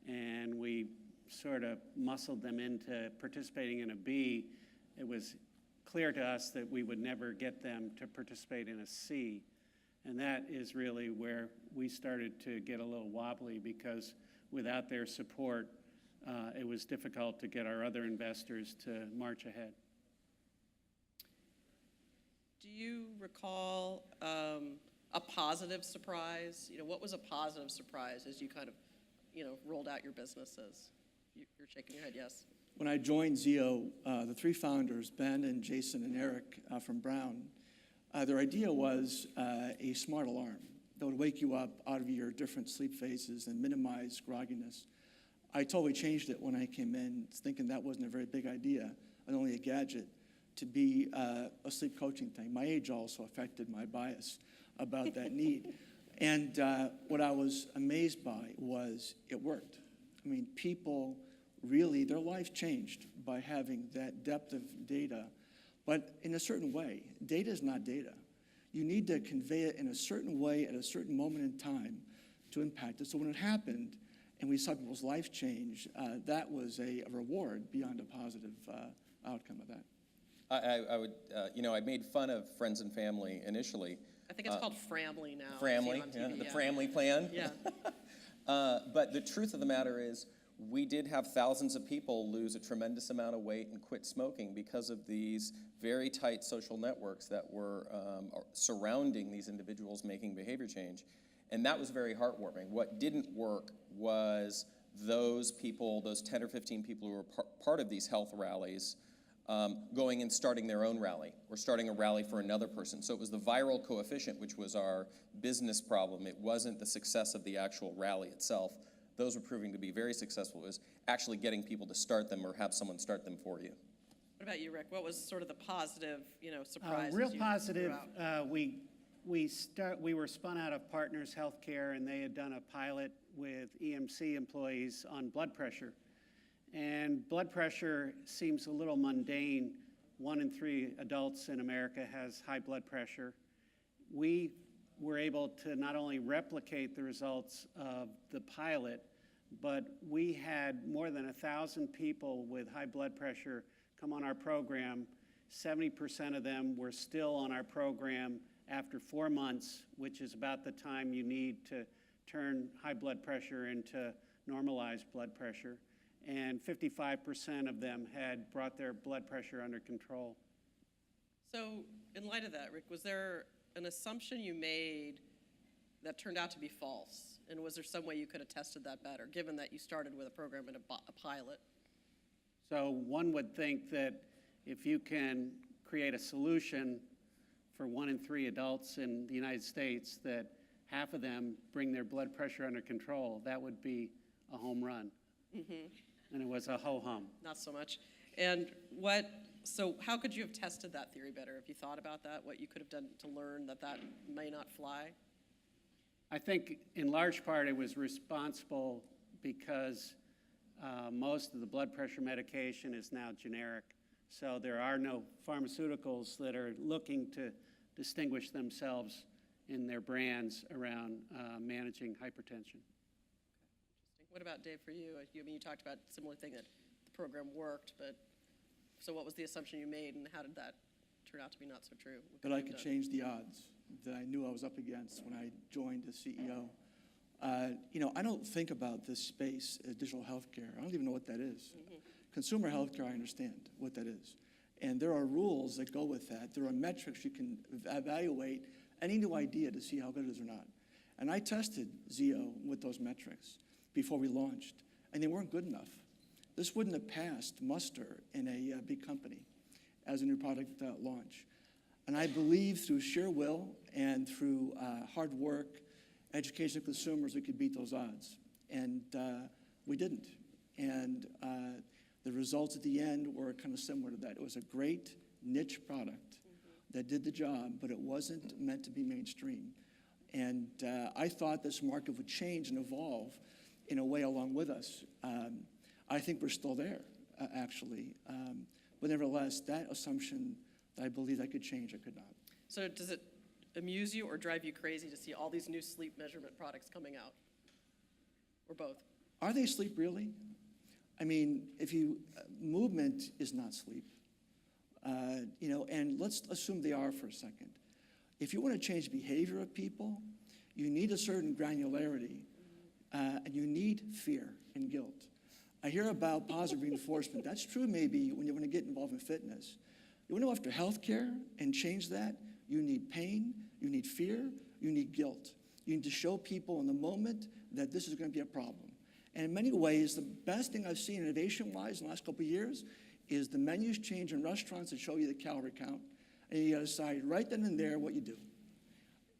and we sort of muscled them into participating in a B. It was clear to us that we would never get them to participate in a C. And that is really where we started to get a little wobbly, because without their support, it was difficult to get our other investors to march ahead.
Do you recall a positive surprise? What was a positive surprise as you kind of, rolled out your businesses? You're shaking your head, yes.
When I joined Zeo, the three founders, Ben and Jason and Eric from Brown, their idea was a smart alarm that would wake you up out of your different sleep phases and minimize grogginess. I totally changed it when I came in, thinking that wasn't a very big idea and only a gadget, to be a sleep coaching thing. My age also affected my bias about that need. And what I was amazed by was it worked. I mean, people really, their lives changed by having that depth of data, but in a certain way. Data is not data. You need to convey it in a certain way at a certain moment in time to impact it. So when it happened and we saw people's lives change, that was a reward beyond a positive outcome of that.
I would, I made fun of friends and family initially.
I think it's called Framley now.
Framley,
I've seen it on TV,
the
yeah.
Framley plan.
Yeah.
But the truth of the matter is, we did have thousands of people lose a tremendous amount of weight and quit smoking because of these very tight social networks that were surrounding these individuals making behavior change. And that was very heartwarming. What didn't work was those people, those 10 or 15 people who were part of these health rallies, going and starting their own rally or starting a rally for another person. So it was the viral coefficient, which was our business problem. It wasn't the success of the actual rally itself. Those were proving to be very successful. It was actually getting people to start them or have someone start them for you.
What about you, Rick? What was sort of the positive, surprise?
Real
you
positive,
threw out?
we were spun out of Partners Healthcare, and they had done a pilot with EMC employees on blood pressure. And blood pressure seems a little mundane. 1 in 3 adults in America has high blood pressure. We were able to not only replicate the results of the pilot, but we had more than 1,000 people with high blood pressure come on our program. 70% of them were still on our program after 4 months, which is about the time you need to turn high blood pressure into normalized blood pressure. And 55% of them had brought their blood pressure under control.
So in light of that, Rick, was there an assumption you made that turned out to be false? And was there some way you could have tested that better, given that you started with a program and a pilot?
So one would think that if you can create a solution for 1 in 3 adults in the United States, that half of them bring their blood pressure under control, that would be a home run. Mm-hmm. And it was a ho-hum.
Not so much. And so how could you have tested that theory better? If you thought about that, what you could have done to learn that may not fly?
I think in large part it was responsible because most of the blood pressure medication is now generic. So there are no pharmaceuticals that are looking to distinguish themselves in their brands around managing hypertension.
What about, Dave, for you? You talked about a similar thing, that the program worked, but so what was the assumption you made, and how did that turn out to be not so true?
That I could change the odds that I knew I was up against when I joined as CEO. I don't think about this space as digital healthcare. I don't even know what that is. Mm-hmm. Consumer healthcare, I understand what that is. And there are rules that go with that. There are metrics you can evaluate any new idea to see how good it is or not. And I tested Zeo with those metrics before we launched, and they weren't good enough. This wouldn't have passed muster in a big company as a new product launch. And I believe through sheer will and through hard work, education of consumers, we could beat those odds. And we didn't. And the results at the end were kind of similar to that. It was a great niche product that did the job, but it wasn't meant to be mainstream. And I thought this market would change and evolve in a way along with us. I think we're still there, actually. But nevertheless, that assumption that I believed I could change, I could not.
So does it amuse you or drive you crazy to see all these new sleep measurement products coming out? Or both?
Are they sleep really? I mean, movement is not sleep. And let's assume they are for a second. If you want to change behavior of people, you need a certain granularity, and you need fear and guilt. I hear about positive reinforcement. That's true maybe when you want to get involved in fitness. You want to go after healthcare and change that, you need pain, you need fear, you need guilt. You need to show people in the moment that this is going to be a problem. And in many ways, the best thing I've seen innovation-wise in the last couple of years is the menus change in restaurants that show you the calorie count, and you got to decide right then and there what you do.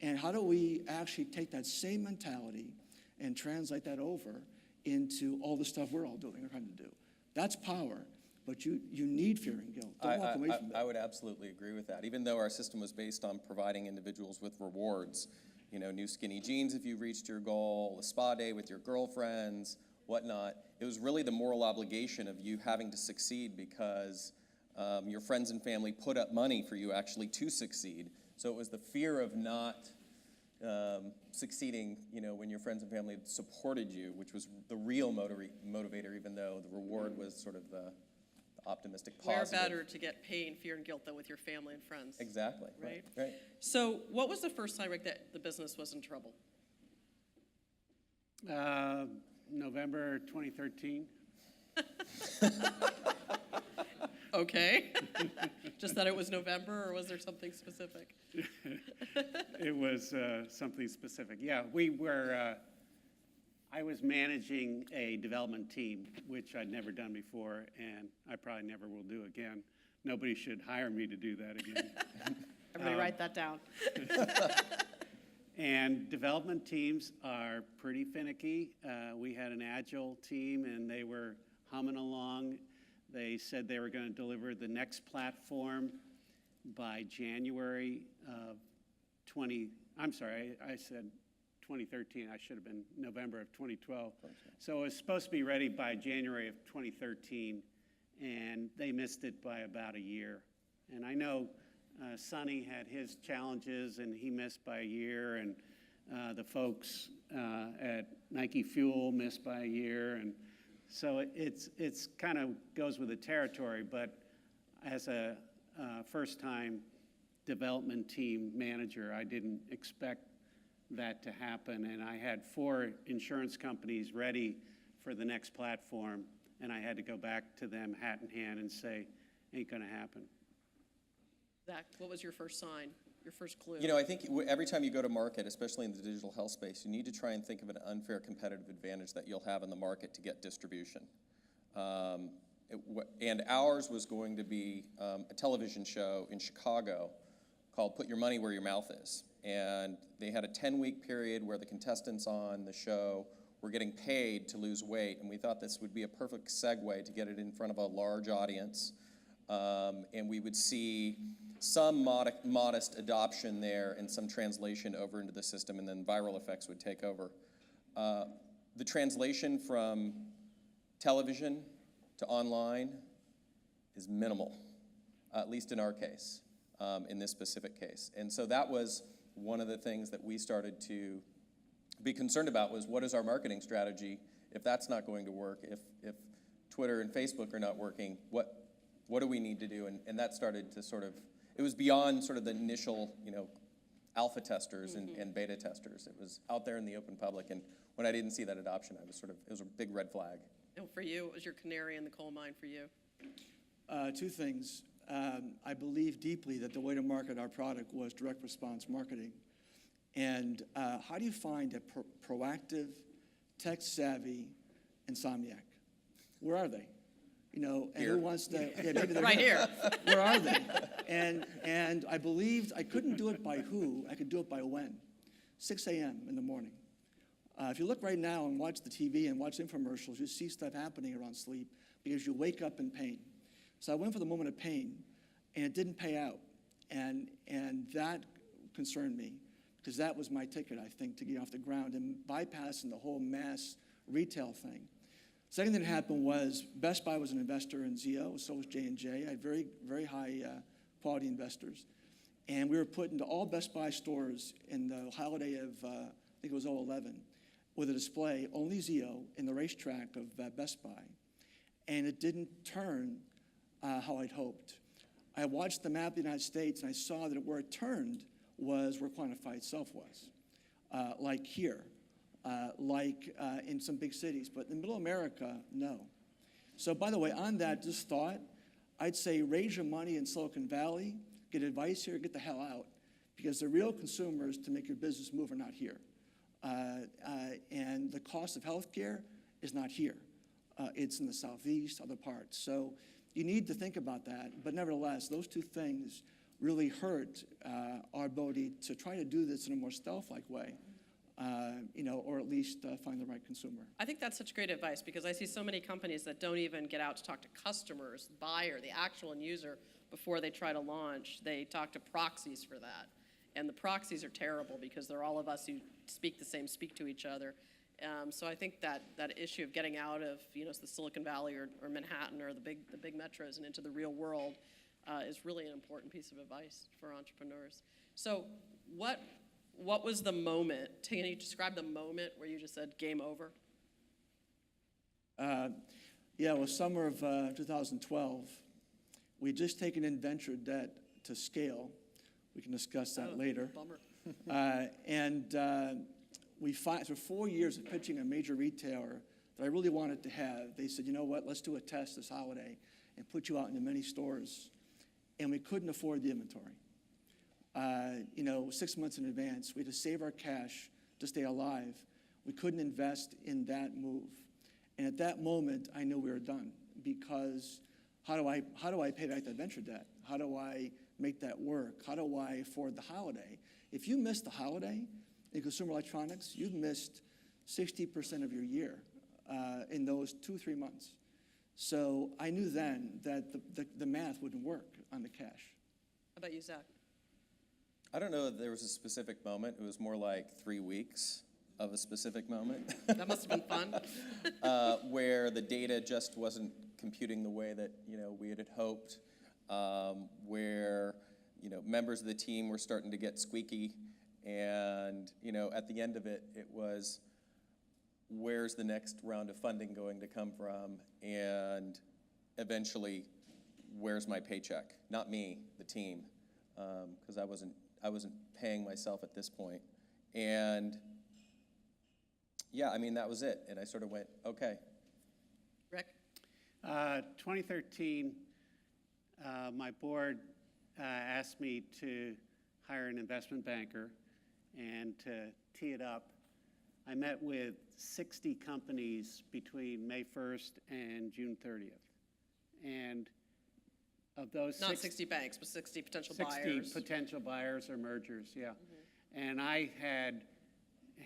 And how do we actually take that same mentality and translate that over into all the stuff we're all doing or trying to do? That's power, but you need fear and guilt. Don't walk away from that.
I would absolutely agree with that. Even though our system was based on providing individuals with rewards, new skinny jeans if you reached your goal, a spa day with your girlfriends, whatnot, it was really the moral obligation of you having to succeed because your friends and family put up money for you actually to succeed. So it was the fear of not succeeding, when your friends and family supported you, which was the real motivator, even though the reward was sort of the optimistic positive.
Where better to get pain, fear, and guilt than with your family and friends.
Exactly.
Right?
Right.
So what was the first time, Rick, that the business was in trouble?
November 2013.
Okay. Just that it was November, or was there something specific?
It was something specific. Yeah, I was managing a development team, which I'd never done before, and I probably never will do again. Nobody should hire me to do that again.
Everybody write that down.
And development teams are pretty finicky. We had an agile team, and they were humming along. They said they were going to deliver the next platform by January of I said 2013. I should have been November of 2012. So it was supposed to be ready by January of 2013, and they missed it by about a year. And I know Sonny had his challenges, and he missed by a year, and the folks at Nike Fuel missed by a year, and so it's kind of goes with the territory. But as a first-time development team manager, I didn't expect that to happen, and I had 4 insurance companies ready for the next platform, and I had to go back to them hat in hand and say, ain't gonna happen.
Zach, what was your first sign, your first clue?
I think every time you go to market, especially in the digital health space, you need to try and think of an unfair competitive advantage that you'll have in the market to get distribution. And ours was going to be a television show in Chicago called Put Your Money Where Your Mouth Is. And they had a 10-week period where the contestants on the show were getting paid to lose weight, and we thought this would be a perfect segue to get it in front of a large audience. And we would see some modest adoption there and some translation over into the system, and then viral effects would take over. The translation from television to online is minimal, at least in our case, in this specific case. And so that was one of the things that we started to be concerned about, was what is our marketing strategy if that's not going to work, if Twitter and Facebook are not working, what do we need to do? And that started to it was beyond sort of the initial, alpha testers and beta testers. It was out there in the open public, and when I didn't see that adoption, it was a big red flag.
And for you, it was your canary in the coal mine for you.
2 things. I believe deeply that the way to market our product was direct response marketing. And how do you find a proactive, tech-savvy insomniac? Where are they? And
Here.
who wants to? Yeah, maybe they're
Right here.
Where are they? And I believed I couldn't do it by who. I could do it by when. 6 a.m. in the morning. If you look right now and watch the TV and watch infomercials, you see stuff happening around sleep because you wake up in pain. So I went for the moment of pain, and it didn't pay out. And that concerned me, because that was my ticket, I think, to get off the ground and bypassing the whole mass retail thing. Second thing that happened was Best Buy was an investor in Zio, so was J&J. I had very, very high quality investors. And we were put into all Best Buy stores in the holiday of, I think it was 2011, with a display, only Zio, in the racetrack of Best Buy. And it didn't turn how I'd hoped. I watched the map of the United States and I saw that where it turned was where quantified self was, like here, in some big cities. But in middle America, no. So by the way, on that just thought, I'd say raise your money in Silicon Valley, get advice here, get the hell out, because the real consumers to make your business move are not here. And the cost of healthcare is not here. It's in the Southeast, other parts. So you need to think about that. But nevertheless, those two things really hurt our ability to try to do this in a more stealth-like way, or at least find the right consumer.
I think that's such great advice because I see so many companies that don't even get out to talk to customers, the buyer, the actual end user, before they try to launch. They talk to proxies for that. And the proxies are terrible because they're all of us who speak to each other. So I think that issue of getting out of the Silicon Valley or Manhattan or the big metros and into the real world is really an important piece of advice for entrepreneurs. So what was the moment? Can you describe the moment where you just said game over?
Yeah, it was summer of 2012. We'd just taken in venture debt to scale. We can discuss that later.
Bummer.
After 4 years of pitching a major retailer that I really wanted to have, they said, you know what, let's do a test this holiday and put you out into many stores. And we couldn't afford the inventory. 6 months in advance, we had to save our cash to stay alive. We couldn't invest in that move. And at that moment, I knew we were done because how do I pay back that venture debt? How do I make that work? How do I afford the holiday? If you miss the holiday in consumer electronics, you've missed 60% of your year in those 2-3 months. So I knew then that the math wouldn't work on the cash.
How about you, Zach?
I don't know that there was a specific moment. It was more like 3 weeks of a specific moment.
That must have been fun.
Where the data just wasn't computing the way that we had hoped, where members of the team were starting to get squeaky, and at the end of it, it was where's the next round of funding going to come from, and eventually, where's my paycheck? Not me, the team, because I wasn't paying myself at this point, and yeah, I mean that was it, and I sort of went okay.
Rick?
2013, my board asked me to hire an investment banker and to tee it up. I met with 60 companies between May 1st and June 30th. And of those
Not 60 banks, but 60 potential
60
buyers.
potential buyers or mergers, yeah. And I had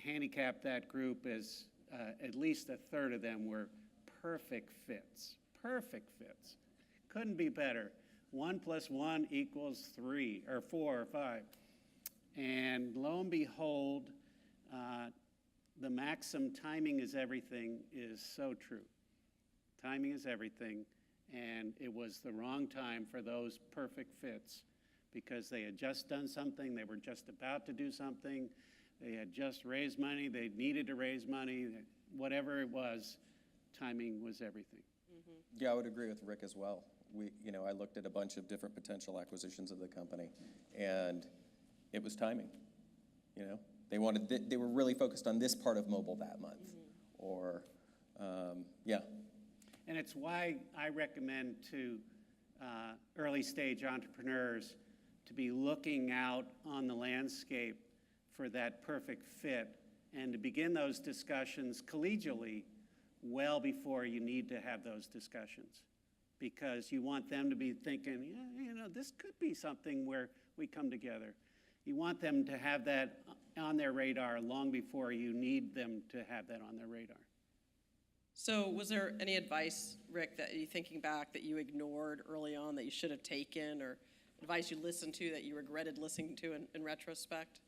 handicapped that group as at least a third of them were perfect fits. Perfect fits. Couldn't be better. 1 + 1 = 3 or 4 or 5. And lo and behold, the maxim timing is everything is so true. Timing is everything. And it was the wrong time for those perfect fits because they had just done something, they were just about to do something, they had just raised money, they needed to raise money, whatever it was, timing was everything.
Yeah, I would agree with Rick as well. I looked at a bunch of different potential acquisitions of the company, and it was timing. They were really focused on this part of mobile that month, or yeah.
And it's why I recommend to early stage entrepreneurs to be looking out on the landscape for that perfect fit and to begin those discussions collegially well before you need to have those discussions. Because you want them to be thinking, yeah, this could be something where we come together. You want them to have that on their radar long before you need them to have that on their radar.
So was there any advice, Rick, that you thinking back that you ignored early on that you should have taken, or advice you listened to that you regretted listening to in retrospect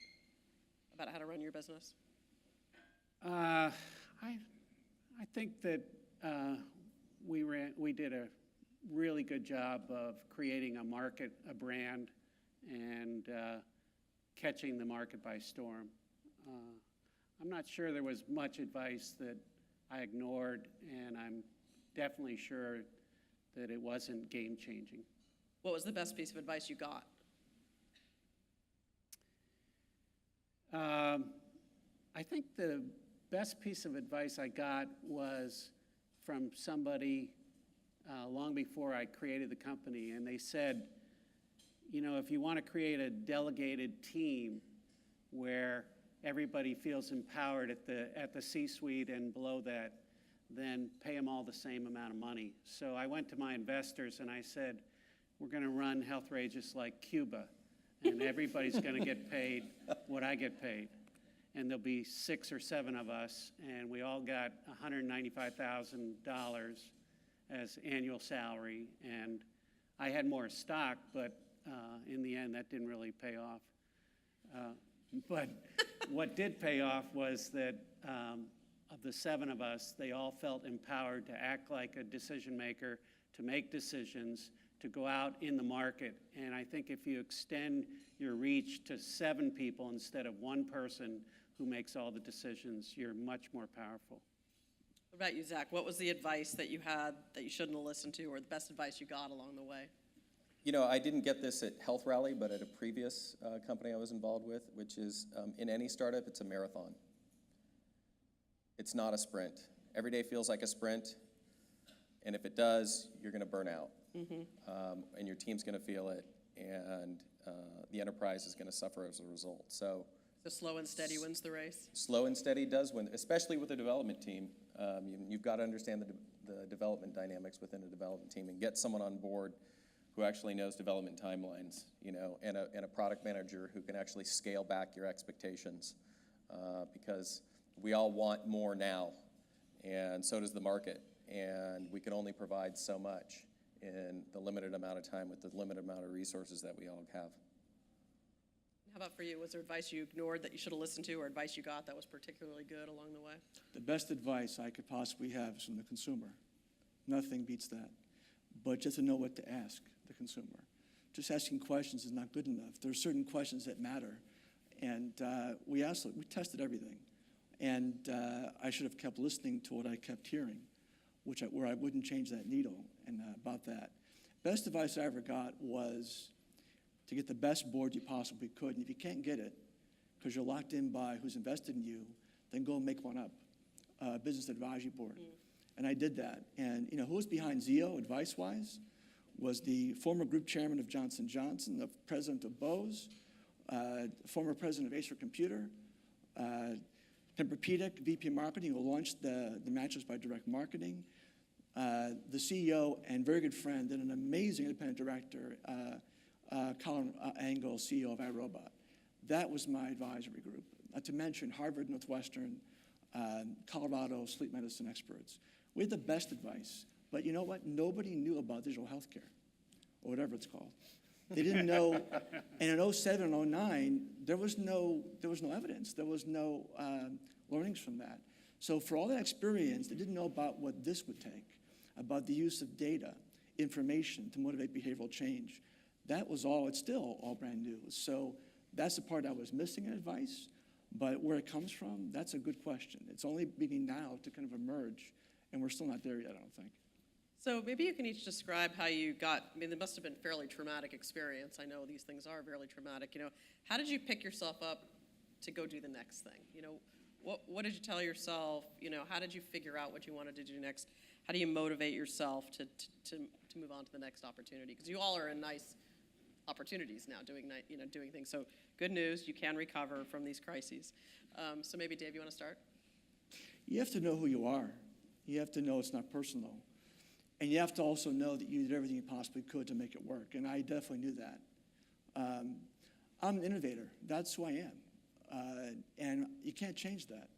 about how to run your business?
I think that we did a really good job of creating a market, a brand, and catching the market by storm. I'm not sure there was much advice that I ignored, and I'm definitely sure that it wasn't game-changing.
What was the best piece of advice you got?
I think the best piece of advice I got was from somebody long before I created the company, and they said, you know, if you want to create a delegated team where everybody feels empowered at the C-suite and below that, then pay them all the same amount of money. So I went to my investors and I said, we're going to run Healthrageous like Cuba, and everybody's going to get paid what I get paid. And there'll be 6 or 7 of us, and we all got $195,000 as annual salary. And I had more stock, but in the end, that didn't really pay off. But what did pay off was that of the 7 of us, they all felt empowered to act like a decision maker, to make decisions, to go out in the market. And I think if you extend your reach to 7 people instead of 1 person who makes all the decisions, you're much more powerful.
What about you, Zach? What was the advice that you had that you shouldn't have listened to, or the best advice you got along the way?
You know, I didn't get this at Health Rally, but at a previous company I was involved with, which is in any startup, it's a marathon. It's not a sprint. Every day feels like a sprint, and if it does, you're going to burn out, and your team's going to feel it, and the enterprise is going to suffer as a result. So
The slow and steady wins the race.
slow and steady does win, especially with a development team. You've got to understand the development dynamics within a development team and get someone on board who actually knows development timelines, you know, and a product manager who can actually scale back your expectations, because we all want more now, and so does the market, and we can only provide so much in the limited amount of time with the limited amount of resources that we all have.
How about for you? Was there advice you ignored that you should have listened to, or advice you got that was particularly good along the way?
The best advice I could possibly have is from the consumer. Nothing beats that. But just to know what to ask the consumer. Just asking questions is not good enough. There are certain questions that matter. And we tested everything. And I should have kept listening to what I kept hearing, where I wouldn't change that needle and about that. Best advice I ever got was to get the best board you possibly could. And if you can't get it, because you're locked in by who's invested in you, then go and make one up, business advisory board. And I did that. And you know, who was behind Zio, advice-wise, was the former group chairman of Johnson & Johnson, the president of Bose, former president of Acer Computer, Tempur-Pedic, VP Marketing, who launched the mattress by direct marketing, the CEO and very good friend and an amazing independent director, Colin Angle, CEO of iRobot. That was my advisory group. Not to mention Harvard, Northwestern, Colorado sleep medicine experts. We had the best advice, but you know what? Nobody knew about digital healthcare, or whatever it's called. They didn't know, and in 07 and 09, there was no evidence. There was no learnings from that. So for all that experience, they didn't know about what this would take, about the use of data, information to motivate behavioral change. That was all, it's still all brand new. So that's the part I was missing in advice, but where it comes from, that's a good question. It's only beginning now to kind of emerge, and we're still not there yet, I don't think.
So maybe you can each describe how you got, I mean, it must have been a fairly traumatic experience. I know these things are fairly traumatic. You know, how did you pick yourself up to go do the next thing? You know, what did you tell yourself? You know, how did you figure out what you wanted to do next? How do you motivate yourself to move on to the next opportunity? Because you all are in nice opportunities now, doing things. So good news, you can recover from these crises. So maybe Dave, you want to start?
You have to know who you are. You have to know it's not personal. And you have to also know that you did everything you possibly could to make it work. And I definitely knew that. I'm an innovator. That's who I am. And you can't change that.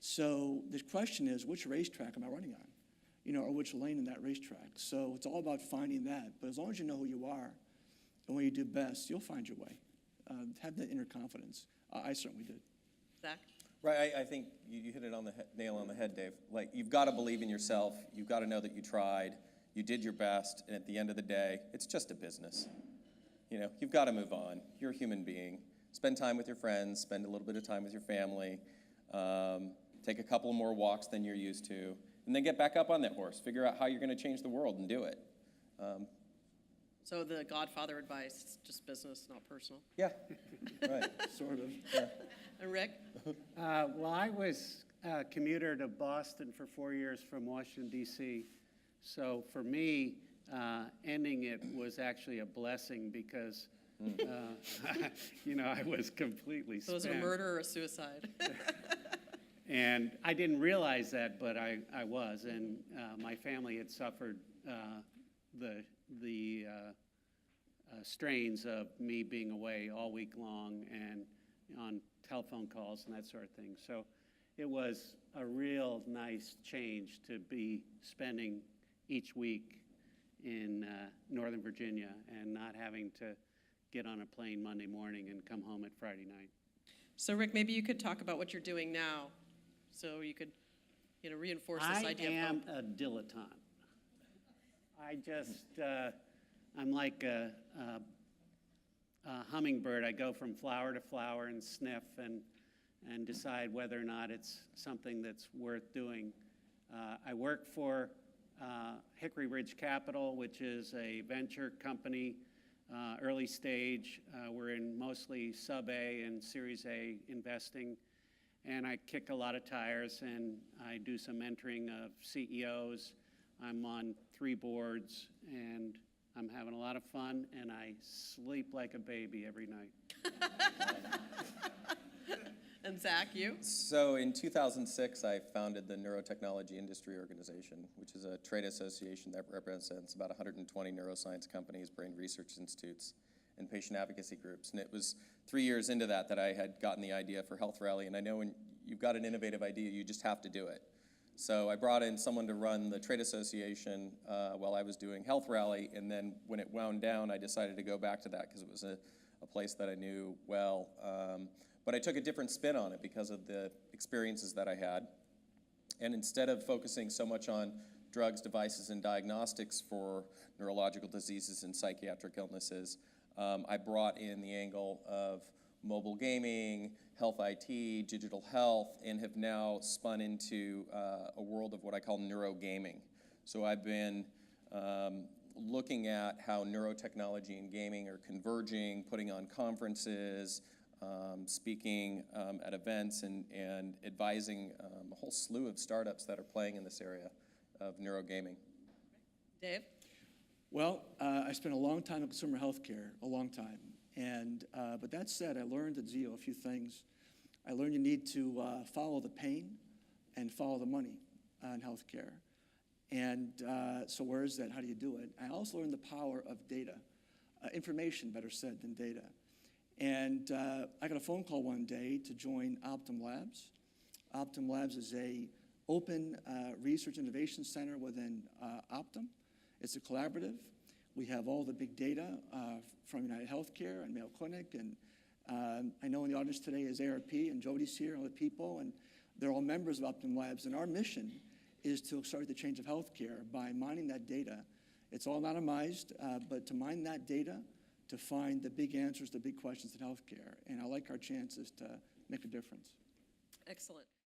So the question is, which racetrack am I running on? You know, or which lane in that racetrack? So it's all about finding that. But as long as you know who you are and what you do best, you'll find your way. Have that inner confidence. I certainly did.
Zach?
Right, I think you hit it on the nail on the head, Dave. Like, you've got to believe in yourself. You've got to know that you tried. You did your best, and at the end of the day, it's just a business. You know, you've got to move on. You're a human being. Spend time with your friends. Spend a little bit of time with your family. Take a couple more walks than you're used to, and then get back up on that horse. Figure out how you're going to change the world and do it.
So the Godfather advice, it's just business, not personal.
Yeah, right.
Sort of.
And Rick?
Well, I was a commuter to Boston for 4 years from Washington, D.C. So for me, ending it was actually a blessing because, I was completely
So was it a
spent.
murder or a suicide?
And I didn't realize that, but I was. And my family had suffered the strains of me being away all week long and on telephone calls and that sort of thing. So it was a real nice change to be spending each week in Northern Virginia and not having to get on a plane Monday morning and come home at Friday night.
So Rick, maybe you could talk about what you're doing now, so you could, reinforce this idea
I
of
am
hope.
a dilettante. I just, I'm like a hummingbird. I go from flower to flower and sniff and decide whether or not it's something that's worth doing. I work for Hickory Ridge Capital, which is a venture company, early stage. We're in mostly sub-A and Series A investing. And I kick a lot of tires, and I do some mentoring of CEOs. I'm on 3 boards, and I'm having a lot of fun, and I sleep like a baby every night.
And Zach, you?
So in 2006, I founded the Neurotechnology Industry Organization, which is a trade association that represents about 120 neuroscience companies, brain research institutes, and patient advocacy groups. And it was 3 years into that I had gotten the idea for Health Rally. And I know when you've got an innovative idea, you just have to do it. So I brought in someone to run the trade association while I was doing Health Rally. And then when it wound down, I decided to go back to that because it was a place that I knew well. But I took a different spin on it because of the experiences that I had. And instead of focusing so much on drugs, devices, and diagnostics for neurological diseases and psychiatric illnesses, I brought in the angle of mobile gaming, health IT, digital health, and have now spun into a world of what I call neurogaming. So I've been looking at how neurotechnology and gaming are converging, putting on conferences, speaking at events, and advising a whole slew of startups that are playing in this area of neurogaming.
Dave?
Well, I spent a long time in consumer healthcare, a long time. And, but that said, I learned at Zio a few things. I learned you need to follow the pain and follow the money in healthcare. And so where is that? How do you do it? I also learned the power of data, information, better said, than data. And I got a phone call one day to join Optum Labs. Optum Labs is a open research innovation center within Optum. It's a collaborative. We have all the big data from United Healthcare and Mayo Clinic, and I know in the audience today is ARP, and Jody's here, and other people, and they're all members of Optum Labs, and our mission is to accelerate the change of healthcare by mining that data. It's all anonymized, but to mine that data to find the big answers to big questions in healthcare, and I like our chances to make a difference.
Excellent.